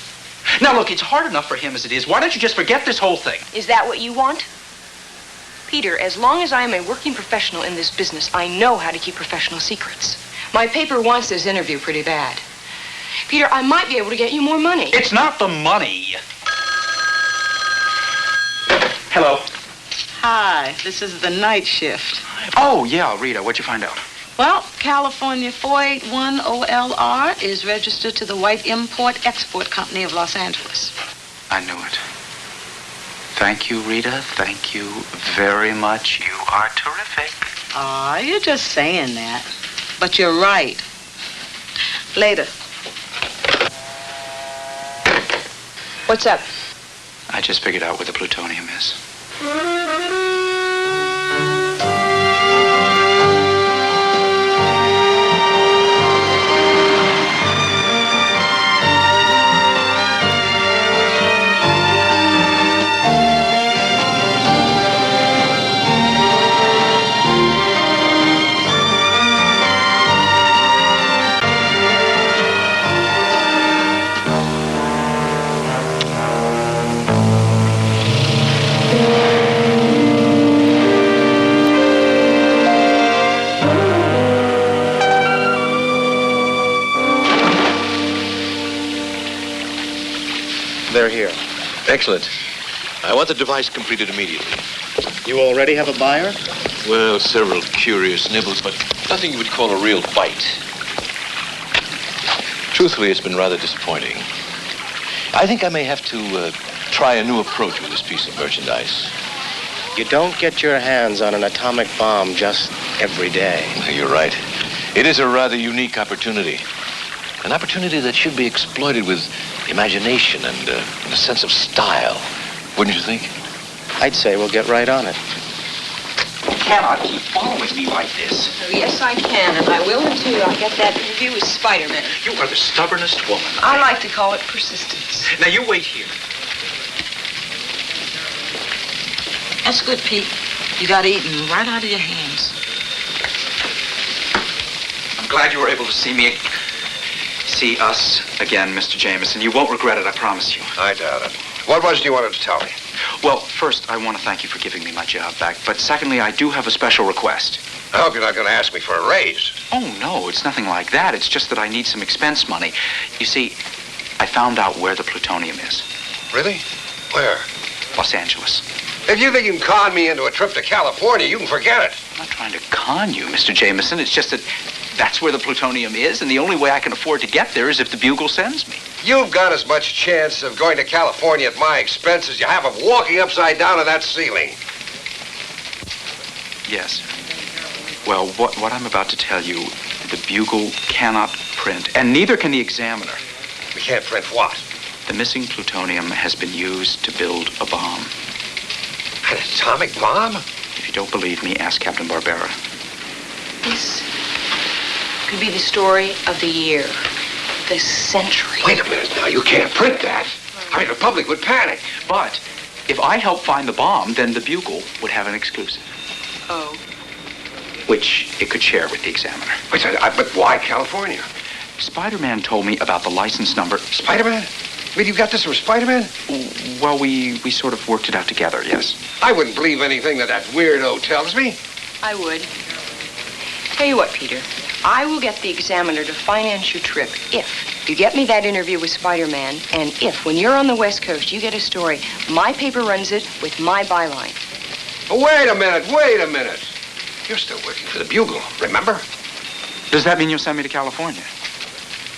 Now, look, it's hard enough for him as it is. Why don't you just forget this whole thing? Is that what you want? Peter, as long as I am a working professional in this business, I know how to keep professional secrets. My paper wants this interview pretty bad. Peter, I might be able to get you more money. It's not the money. Hello. Hi, this is the night shift. Oh, yeah, Rita, what'd you find out? Well, California 481 OLR is registered to the White Import-Export Company of Los Angeles. I knew it. Thank you, Rita. Thank you very much. You are terrific. Aw, you're just saying that. But you're right. Later. What's up? I just figured out where the plutonium is. They're here. Excellent. I want the device completed immediately. You already have a buyer? Well, several curious nibbles, but nothing you would call a real bite. Truthfully, it's been rather disappointing. I think I may have to try a new approach with this piece of merchandise. You don't get your hands on an atomic bomb just every day. You're right. It is a rather unique opportunity. An opportunity that should be exploited with imagination and a sense of style. Wouldn't you think? I'd say we'll get right on it. You cannot keep following me like this. Oh, yes, I can, and I will until I get that interview with Spider-Man. You are the stubbornest woman. I like to call it persistence. Now, you wait here. That's good, Pete. You got eaten right out of your hands. I'm glad you were able to see us again, Mr. Jameson. You won't regret it, I promise you. I doubt it. What was it you wanted to tell me? Well, first, I want to thank you for giving me my job back. But secondly, I do have a special request. I hope you're not going to ask me for a raise. Oh, no, it's nothing like that. It's just that I need some expense money. You see, I found out where the plutonium is. Really? Where? Los Angeles. If you think you can con me into a trip to California, you can forget it. I'm not trying to con you, Mr. Jameson. It's just that that's where the plutonium is, and the only way I can afford to get there is if the Bugle sends me. You've got as much chance of going to California at my expense as you have of walking upside down on that ceiling. Yes. Well, what I'm about to tell you, the Bugle cannot print, and neither can the Examiner. We can't print what? The missing plutonium has been used to build a bomb. An atomic bomb? If you don't believe me, ask Captain Barbera. This could be the story of the year, the century. Wait a minute now, you can't print that. I mean, the public would panic. But if I help find the bomb, then the Bugle would have an exclusive. Oh. Which it could share with the Examiner. Wait, but why California? Spider-Man told me about the license number. Spider-Man? I mean, you got this from Spider-Man? Well, we sort of worked it out together, yes. I wouldn't believe anything that weirdo tells me. I would. Tell you what, Peter. I will get the Examiner to finance your trip if you get me that interview with Spider-Man, and if, when you're on the West Coast, you get a story, my paper runs it with my byline. Wait a minute. You're still working for the Bugle, remember? Does that mean you'll send me to California?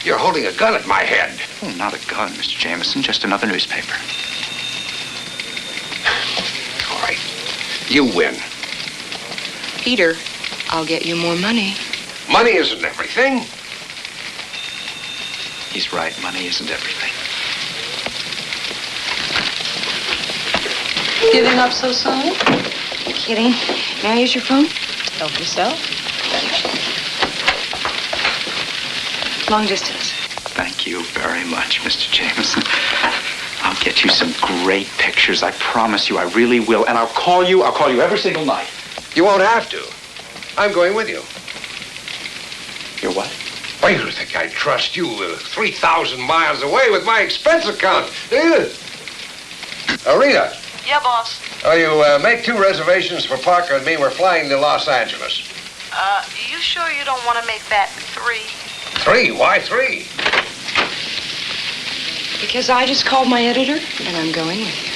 You're holding a gun at my head. Oh, not a gun, Mr. Jameson. Just another newspaper. All right. You win. Peter, I'll get you more money. Money isn't everything. He's right. Money isn't everything. Giving up so soon? Kidding. May I use your phone? Help yourself. Long distance. Thank you very much, Mr. Jameson. I'll get you some great pictures. I promise you, I really will. And I'll call you every single night. You won't have to. I'm going with you. You're what? Why, you think I trust you 3,000 miles away with my expense account, do you? Rita. Yeah, boss. Oh, you make 2 reservations for Parker and me. We're flying to Los Angeles. You sure you don't want to make that 3? 3? Why 3? Because I just called my editor, and I'm going with you.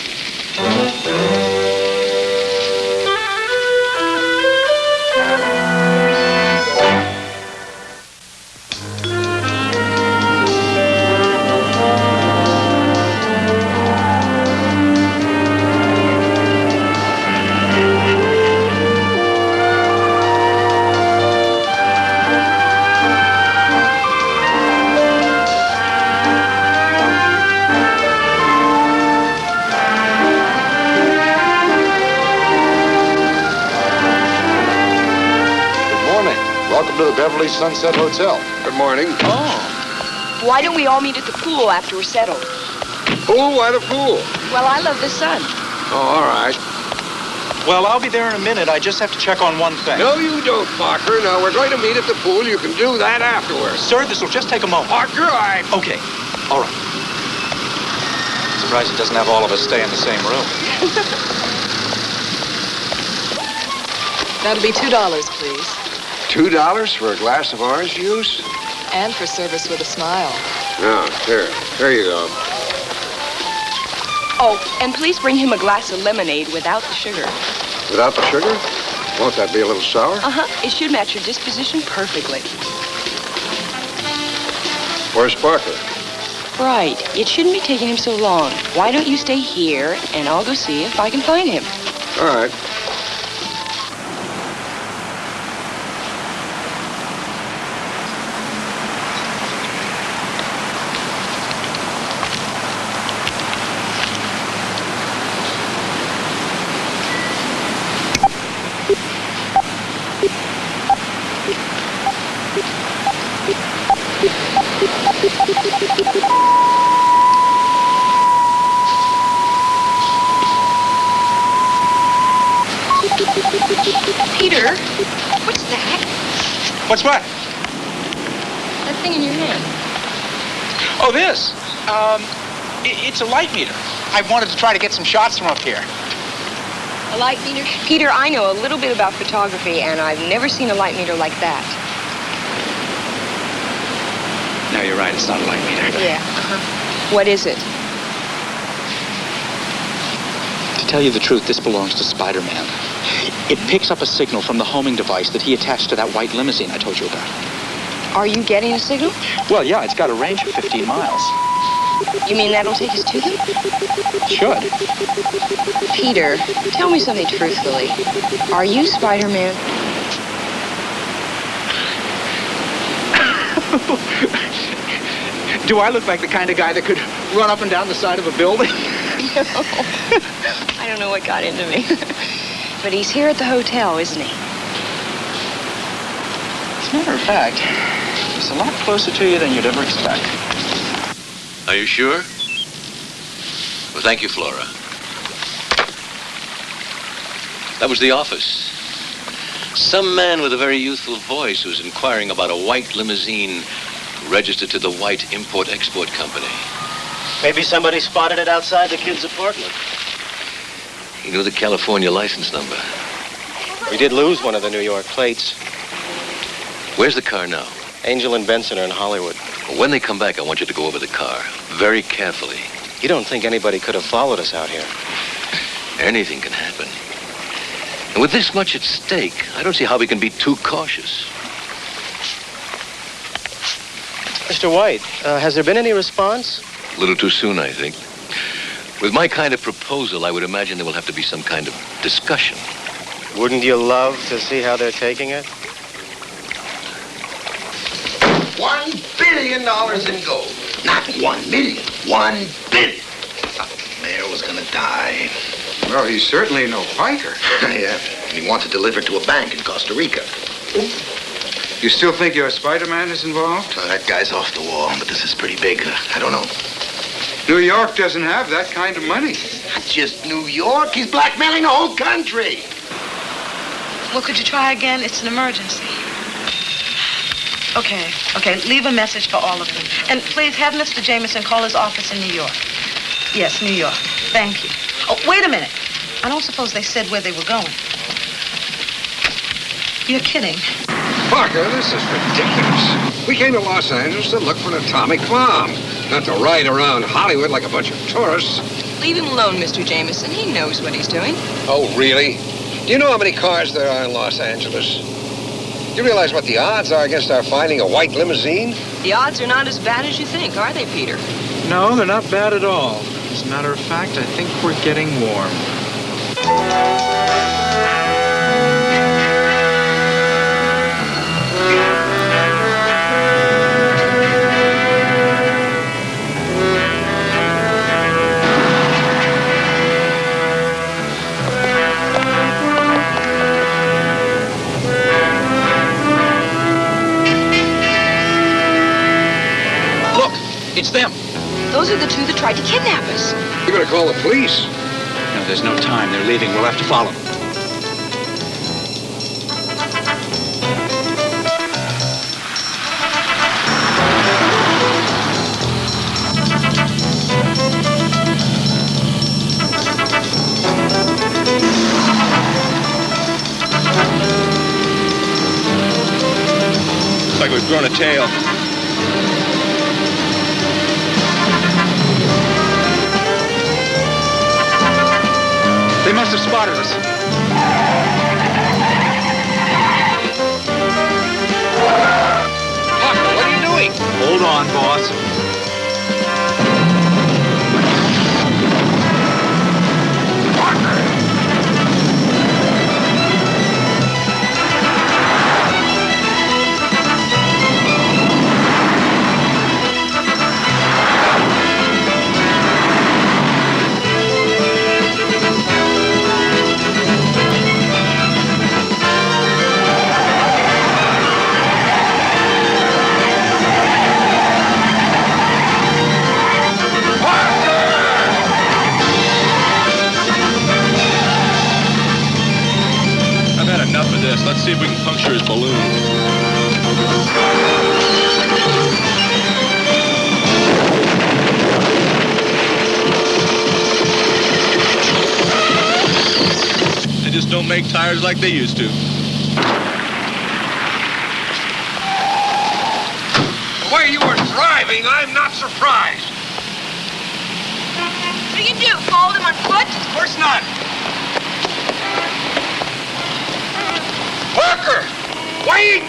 To the Beverly Sunset Hotel. Good morning. Oh. Why don't we all meet at the pool after we're settled? Pool? Why the pool? Well, I love the sun. Oh, all right. Well, I'll be there in a minute. I just have to check on one thing. No, you don't, Parker. Now, we're going to meet at the pool. You can do that afterwards. Sir, this will just take a moment. Parker, Okay. All right. Surprised he doesn't have all of us stay in the same room. That'll be $2, please. $2 for a glass of orange juice? And for service with a smile. No, here you go. Oh, and please bring him a glass of lemonade without the sugar. Without the sugar? Won't that be a little sour? Uh-huh. It should match your disposition perfectly. Where's Parker? Right. It shouldn't be taking him so long. Why don't you stay here, and I'll go see if I can find him. All right. Peter, what's that? What's what? That thing in your hand. Oh, this. It's a light meter. I wanted to try to get some shots from up here. A light meter? Peter, I know a little bit about photography, and I've never seen a light meter like that. No, you're right. It's not a light meter. Yeah. Uh-huh. What is it? To tell you the truth, this belongs to Spider-Man. It picks up a signal from the homing device that he attached to that white limousine I told you about. Are you getting a signal? Well, yeah, it's got a range of 15 miles. You mean that'll take us to them? It should. Peter, tell me something truthfully. Are you Spider-Man? Do I look like the kind of guy that could run up and down the side of a building? No. I don't know what got into me. But he's here at the hotel, isn't he? As a matter of fact, he's a lot closer to you than you'd ever expect. Are you sure? Well, thank you, Flora. That was the office. Some man with a very youthful voice who was inquiring about a white limousine registered to the White Import-Export Company. Maybe somebody spotted it outside the kid's apartment. He knew the California license number. We did lose one of the New York plates. Where's the car now? Angel and Benson are in Hollywood. Well, when they come back, I want you to go over the car very carefully. You don't think anybody could have followed us out here? Anything can happen. And with this much at stake, I don't see how we can be too cautious. Mr. White, has there been any response? A little too soon, I think. With my kind of proposal, I would imagine there will have to be some kind of discussion. Wouldn't you love to see how they're taking it? $1 billion in gold. Not 1 million. 1 billion. Mayor was gonna die. Well, he's certainly no biker. Yeah, and he wants it delivered to a bank in Costa Rica. You still think your Spider-Man is involved? Well, that guy's off the wall, but this is pretty big. I don't know. New York doesn't have that kind of money. Not just New York. He's blackmailing the whole country. Well, could you try again? It's an emergency. Okay. Leave a message for all of them. And please have Mr. Jameson call his office in New York. Yes, New York. Thank you. Oh, wait a minute. I don't suppose they said where they were going. You're kidding. Parker, this is ridiculous. We came to Los Angeles to look for an atomic bomb, not to ride around Hollywood like a bunch of tourists. Leave him alone, Mr. Jameson. He knows what he's doing. Oh, really? Do you know how many cars there are in Los Angeles? You realize what the odds are against our finding a white limousine? The odds are not as bad as you think, are they, Peter? No, they're not bad at all. As a matter of fact, I think we're getting warm. It's them. Those are the two that tried to kidnap us. You're gonna call the police. No, there's no time. They're leaving. We'll have to follow them. Looks like we've grown a tail. They must have spotted us. Parker, what are you doing? Hold on, boss. Let's see if we can puncture his balloon. They just don't make tires like they used to. The way you were driving, I'm not surprised. What do you do? Follow them on foot? Of course not. Parker! Wait!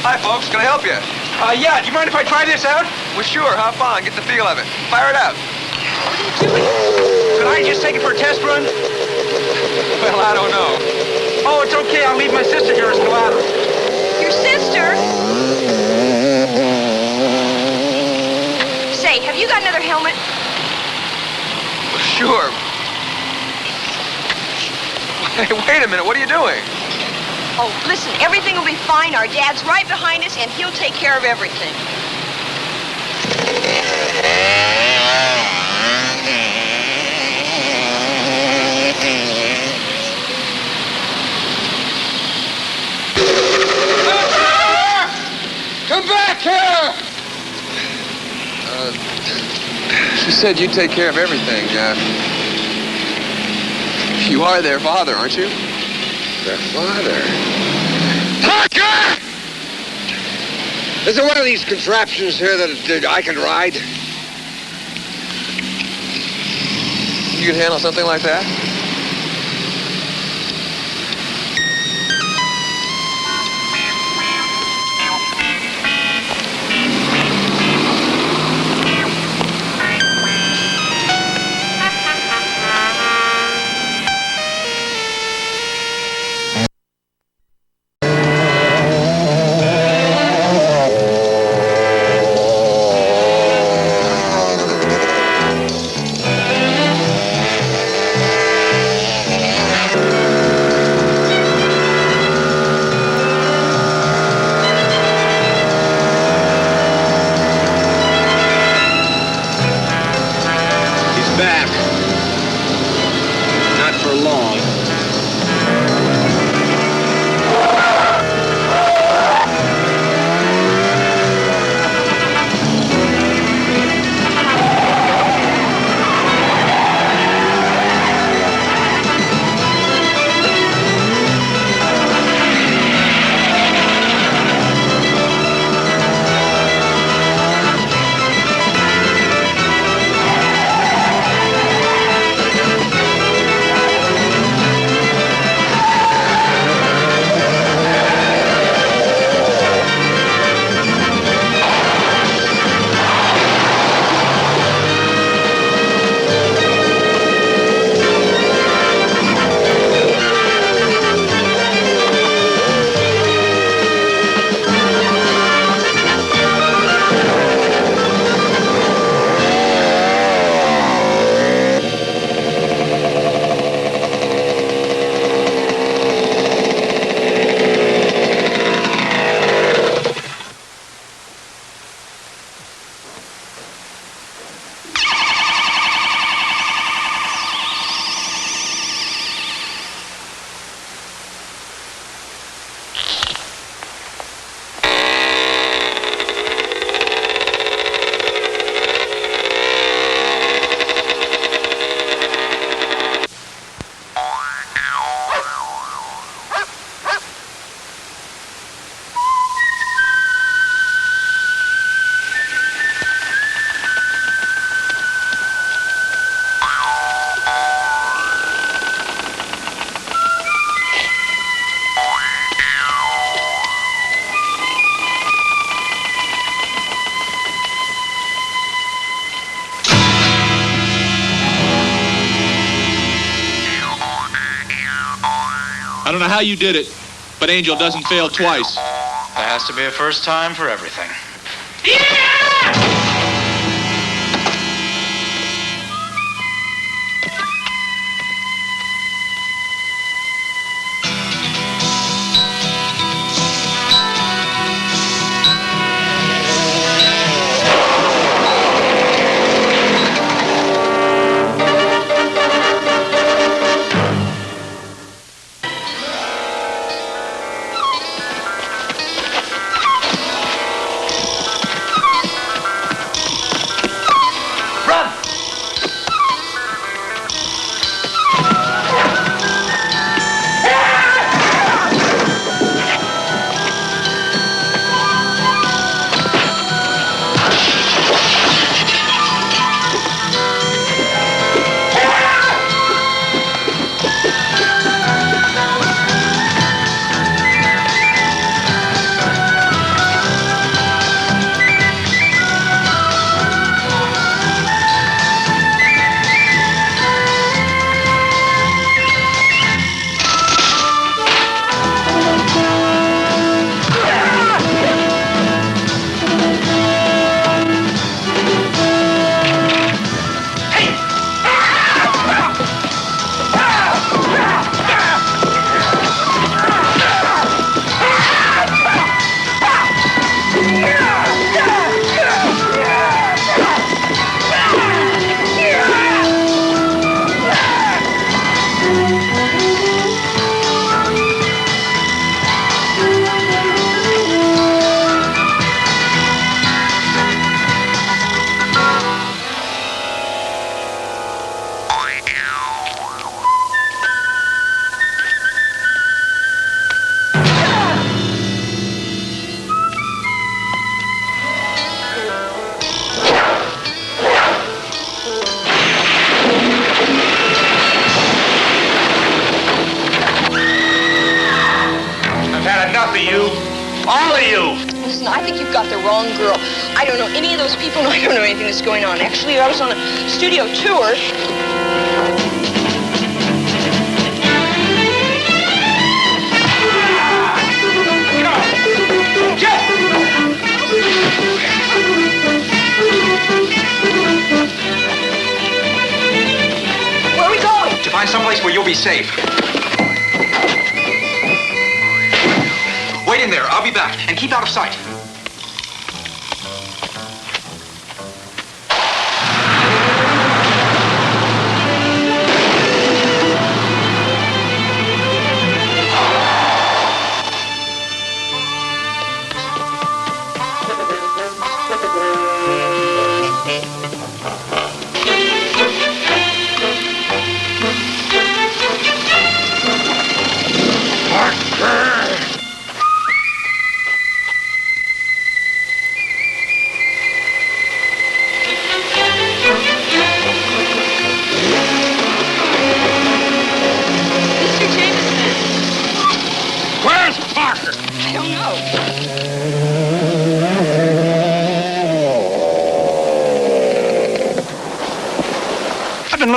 Hi, folks. Can I help you? Yeah, do you mind if I try this out? Well, sure. Have fun. Get the feel of it. Fire it out. Could I just take it for a test run? Well, I don't know. Oh, it's okay. I'll leave my sister here as collateral. Your sister? Say, have you got another helmet? Well, sure. Hey, wait a minute. What are you doing? Oh, listen, everything will be fine. Our dad's right behind us, and he'll take care of everything. Come back here! She said you'd take care of everything. You are their father, aren't you? Their father? Parker! Is there one of these contraptions here that I can ride? You could handle something like that? for long. I don't know how you did it, but Angel doesn't fail twice. There has to be a first time for everything. Listen, I think you've got the wrong girl. I don't know any of those people, and I don't know anything that's going on. Actually, I was on a studio tour. Where are we going? To find someplace where you'll be safe. Wait in there. I'll be back. And keep out of sight.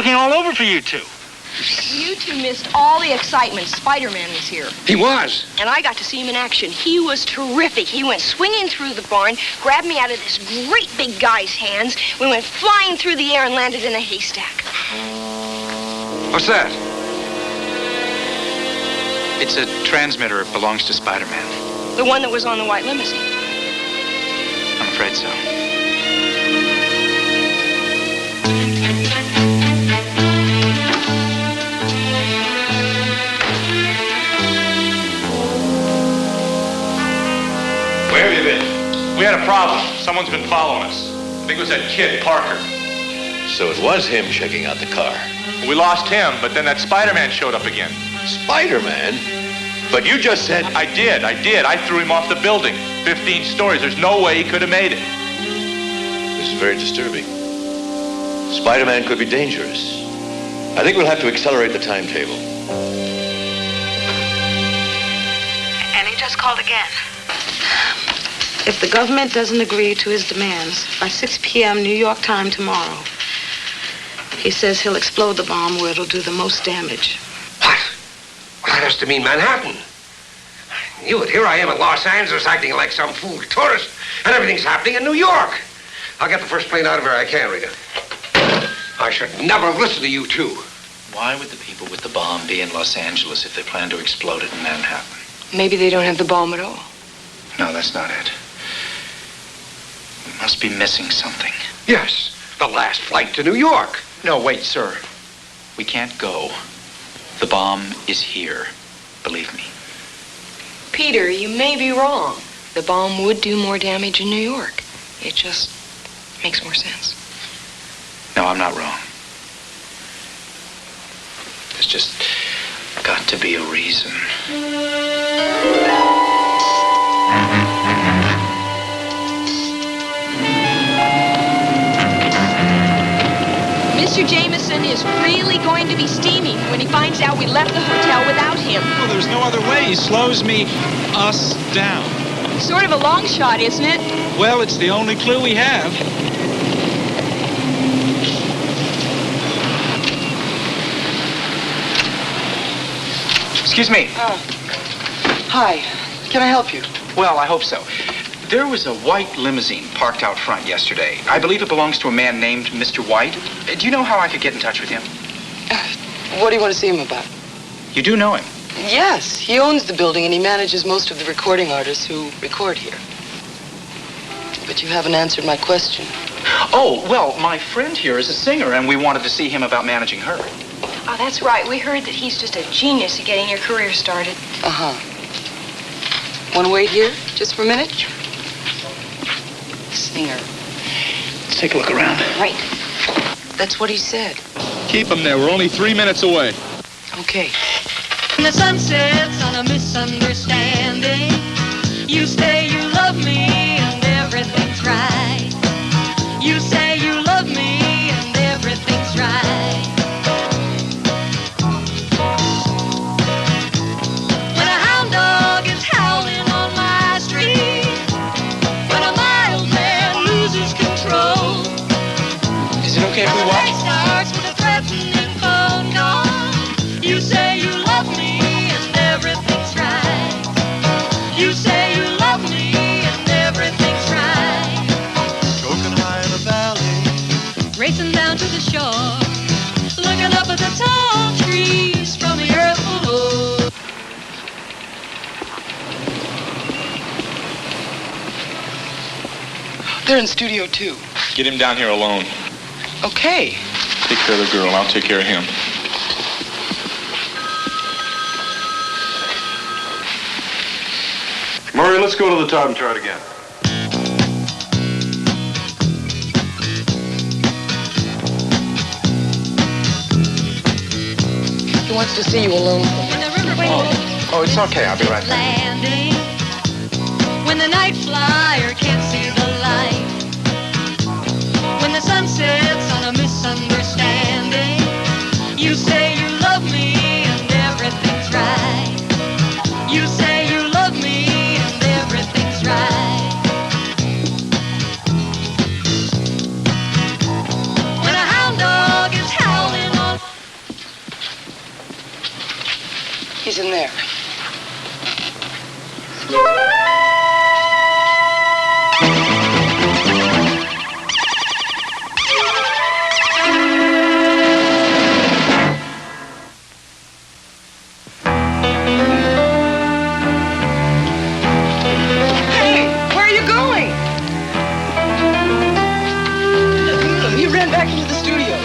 looking all over for you two. You two missed all the excitement. Spider-Man was here. He was. And I got to see him in action. He was terrific. He went swinging through the barn, grabbed me out of this great big guy's hands. We went flying through the air and landed in a haystack. What's that? It's a transmitter. It belongs to Spider-Man. The one that was on the white limousine. I'm afraid so. Where have you been? We had a problem. Someone's been following us. I think it was that kid, Parker. So it was him checking out the car. We lost him, but then that Spider-Man showed up again. Spider-Man? But you just said... I did. I threw him off the building. 15 stories. There's no way he could have made it. This is very disturbing. Spider-Man could be dangerous. I think we'll have to accelerate the timetable. And he just called again. If the government doesn't agree to his demands by 6 p.m. New York time tomorrow, he says he'll explode the bomb where it'll do the most damage. What? Well, that has to mean Manhattan. I knew it. Here I am in Los Angeles acting like some fool tourist, and everything's happening in New York. I'll get the first plane out of here I can, Rita. I should never have listened to you two. Why would the people with the bomb be in Los Angeles if they plan to explode it in Manhattan? Maybe they don't have the bomb at all. No, that's not it. We must be missing something. Yes, the last flight to New York. No, wait, sir. We can't go. The bomb is here. Believe me. Peter, you may be wrong. The bomb would do more damage in New York. It just makes more sense. No, I'm not wrong. There's just got to be a reason. Mr. Jameson is really going to be steaming when he finds out we left the hotel without him. Well, there's no other way. He slows us down. Sort of a long shot, isn't it? Well, it's the only clue we have. Excuse me. Hi. Can I help you? Well, I hope so. There was a white limousine parked out front yesterday. I believe it belongs to a man named Mr. White. Do you know how I could get in touch with him? What do you want to see him about? You do know him? Yes, he owns the building and he manages most of the recording artists who record here. But you haven't answered my question. Oh, well, my friend here is a singer, and we wanted to see him about managing her. Oh, that's right. We heard that he's just a genius at getting your career started. Uh-huh. Want to wait here just for a minute? Singer. Let's take a look around. Right. That's what he said. Keep him there. We're only 3 minutes away. Okay. When the sun sets on a misunderstanding, you say you love me and everything's right. You say you love me and everything's right. When a hound dog is howling on my street, when a mild man loses control, is it okay if we watch? Starts with a threatening phone call. You say you love me and everything's right. You say you love me and everything's right. Choking high in the valley, Racing down to the shore, looking up at the tall trees from the earth below. They're in Studio 2. Get him down here alone. Okay. Take care of the girl, and I'll take care of him. Murray, let's go to the time chart again. He wants to see you alone. Oh, it's okay. I'll be right back. Landing, when the night flyer can't see the light, when the sun sets on a misunderstanding, you say you love me and everything's right. You say you love me and everything's right. When a hound dog is howling He's in there. Hey, where are you going? He ran back into the studio.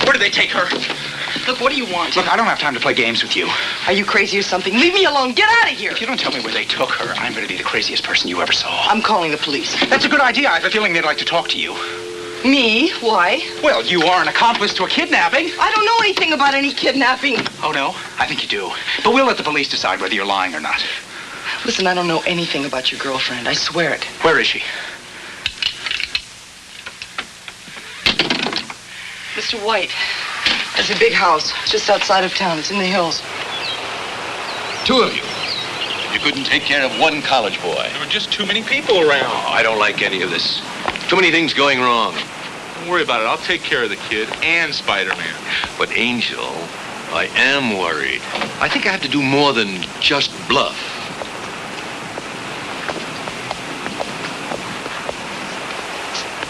Where did they take her? Look, what do you want? Look, I don't have time to play games with you. Are you crazy or something? Leave me alone. Get out of here. If you don't tell me where they took her, I'm going to be the craziest person you ever saw. I'm calling the police. That's a good idea. I have a feeling they'd like to talk to you. Me? Why? Well, you are an accomplice to a kidnapping. I don't know anything about any kidnapping. Oh, no? I think you do. But we'll let the police decide whether you're lying or not. Listen, I don't know anything about your girlfriend. I swear it. Where is she? Mr. White has a big house just outside of town. It's in the hills. Two of you. You couldn't take care of one college boy. There were just too many people around. Oh, I don't like any of this. Too many things going wrong. Don't worry about it. I'll take care of the kid and Spider-Man. But, Angel, I am worried. I think I have to do more than just bluff.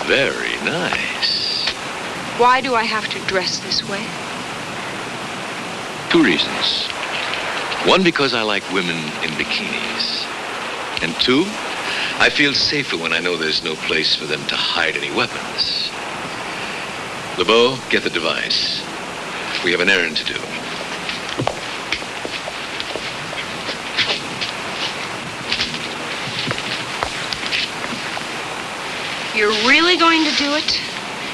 Very nice. Why do I have to dress this way? Two reasons. One, because I like women in bikinis. And two, I feel safer when I know there's no place for them to hide any weapons. LeBeau, get the device. We have an errand to do. You're really going to do it?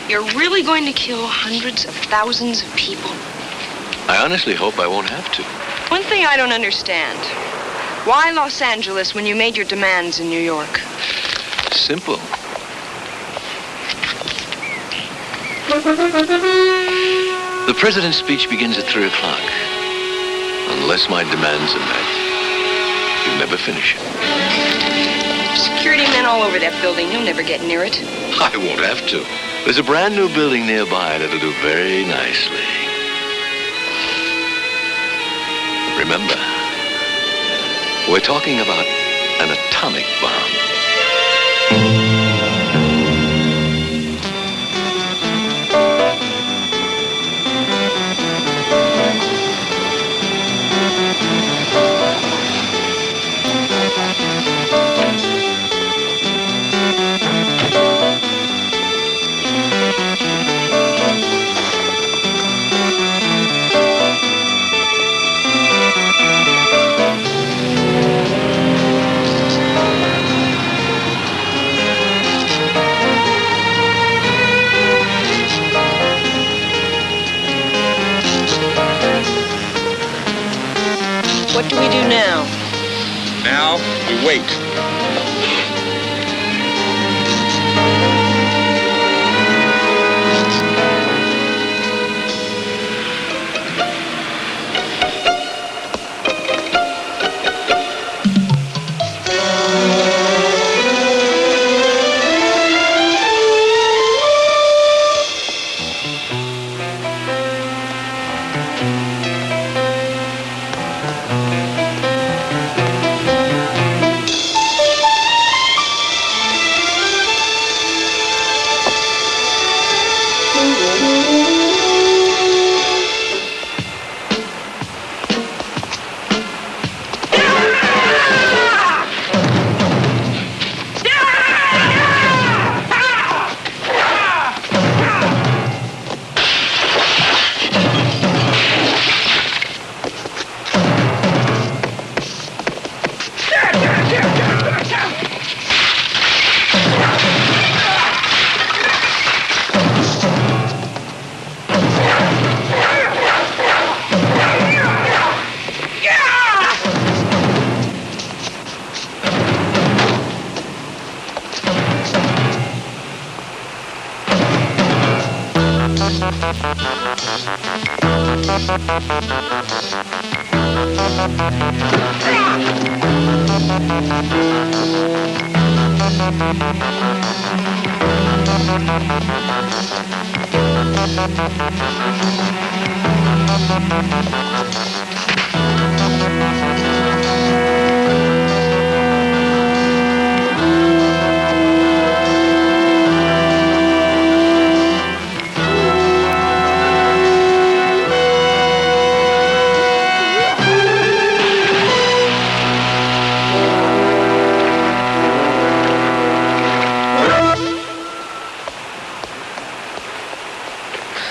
You're really going to kill hundreds of thousands of people? I honestly hope I won't have to. One thing I don't understand. Why Los Angeles when you made your demands in New York? Simple. The president's speech begins at 3 o'clock. Unless my demands are met, you'll never finish it. Security men all over that building. You'll never get near it. I won't have to. There's a brand new building nearby that'll do very nicely. Remember, we're talking about an atomic bomb. What do we do now? Now, we wait.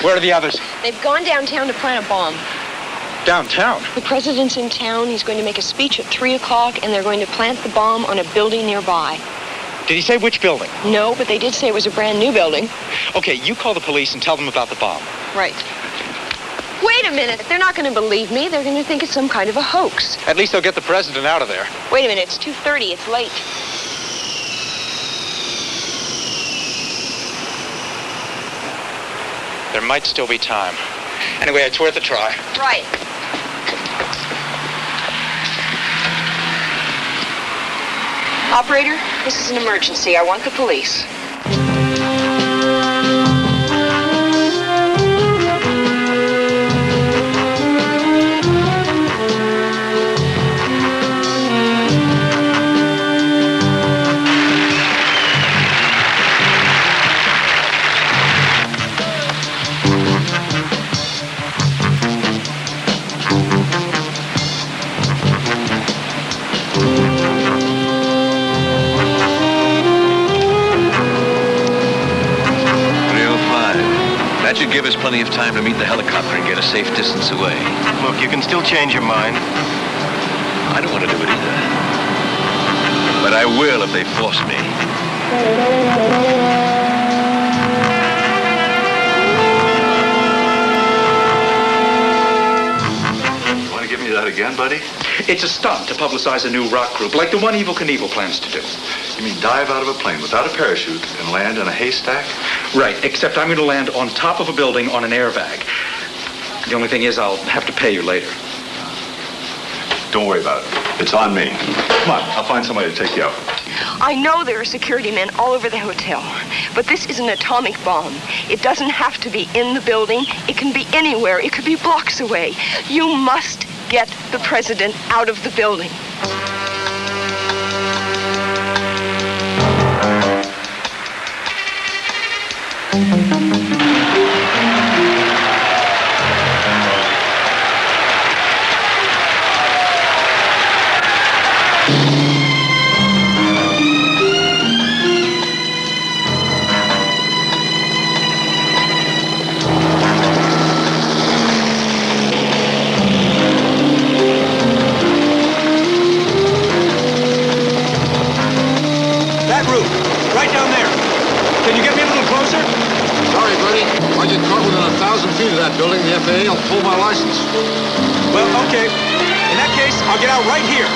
Where are the others? They've gone downtown to plant a bomb. Downtown? The president's in town. He's going to make a speech at 3 o'clock, and they're going to plant the bomb on a building nearby. Did he say which building? No, but they did say it was a brand new building. Okay, you call the police and tell them about the bomb. Right. Wait a minute. They're not going to believe me. They're going to think it's some kind of a hoax. At least they'll get the president out of there. Wait a minute. It's 2:30. It's late. There might still be time. Anyway, it's worth a try. Right. Operator, this is an emergency. I want the police. That should give us plenty of time to meet the helicopter and get a safe distance away. Look, you can still change your mind. I don't want to do it either. But I will if they force me. Want to give me that again, buddy? It's a stunt to publicize a new rock group, like the one Evel Knievel plans to do. You mean dive out of a plane without a parachute and land in a haystack? Right, except I'm going to land on top of a building on an airbag. The only thing is I'll have to pay you later. Don't worry about it. It's on me. Come on, I'll find somebody to take you out. I know there are security men all over the hotel, but this is an atomic bomb. It doesn't have to be in the building. It can be anywhere. It could be blocks away. You must get the president out of the building. Right down there. Can you get me a little closer? Sorry, buddy. If I get caught within 1,000 feet of that building, the FAA will pull my license. Well, okay. In that case, I'll get out right here.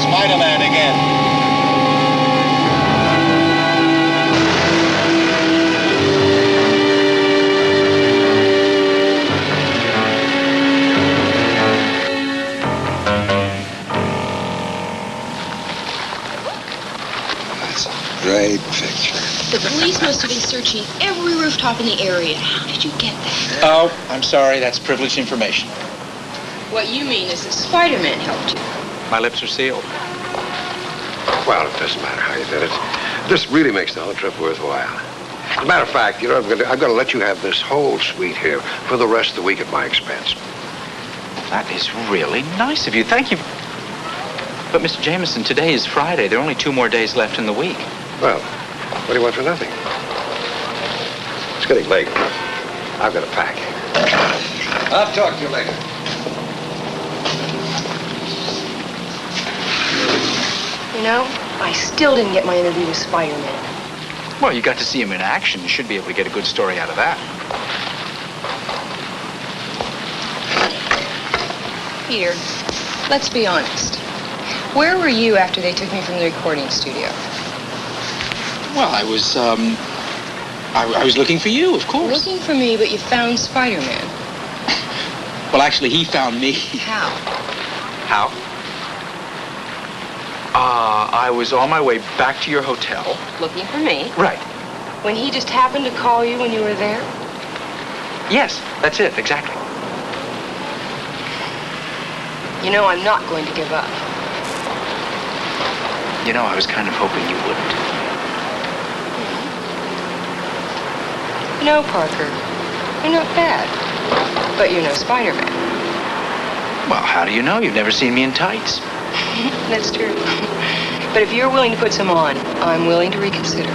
Spider-Man again. Great picture. The police must have been searching every rooftop in the area. How did you get that? Oh, I'm sorry. That's privileged information. What you mean is that Spider-Man helped you. My lips are sealed. Well, it doesn't matter how you did it. This really makes the whole trip worthwhile. As a matter of fact, you know, I'm going to let you have this whole suite here for the rest of the week at my expense. That is really nice of you. Thank you. But, Mr. Jameson, today is Friday. There are only 2 more days left in the week. Well, what do you want for nothing? It's getting late. I've got to pack. I'll talk to you later. You know, I still didn't get my interview with Spider-Man. Well, you got to see him in action. You should be able to get a good story out of that. Peter, let's be honest. Where were you after they took me from the recording studio? Well, I was looking for you, of course. Looking for me, but you found Spider-Man. Well, actually, he found me. How? How? I was on my way back to your hotel. Looking for me? Right. When he just happened to call you when you were there? Yes, that's it, exactly. You know, I'm not going to give up. You know, I was kind of hoping you wouldn't. You know, Parker, you're not bad. But you're no Spider-Man. Well, how do you know? You've never seen me in tights. That's true. But if you're willing to put some on, I'm willing to reconsider.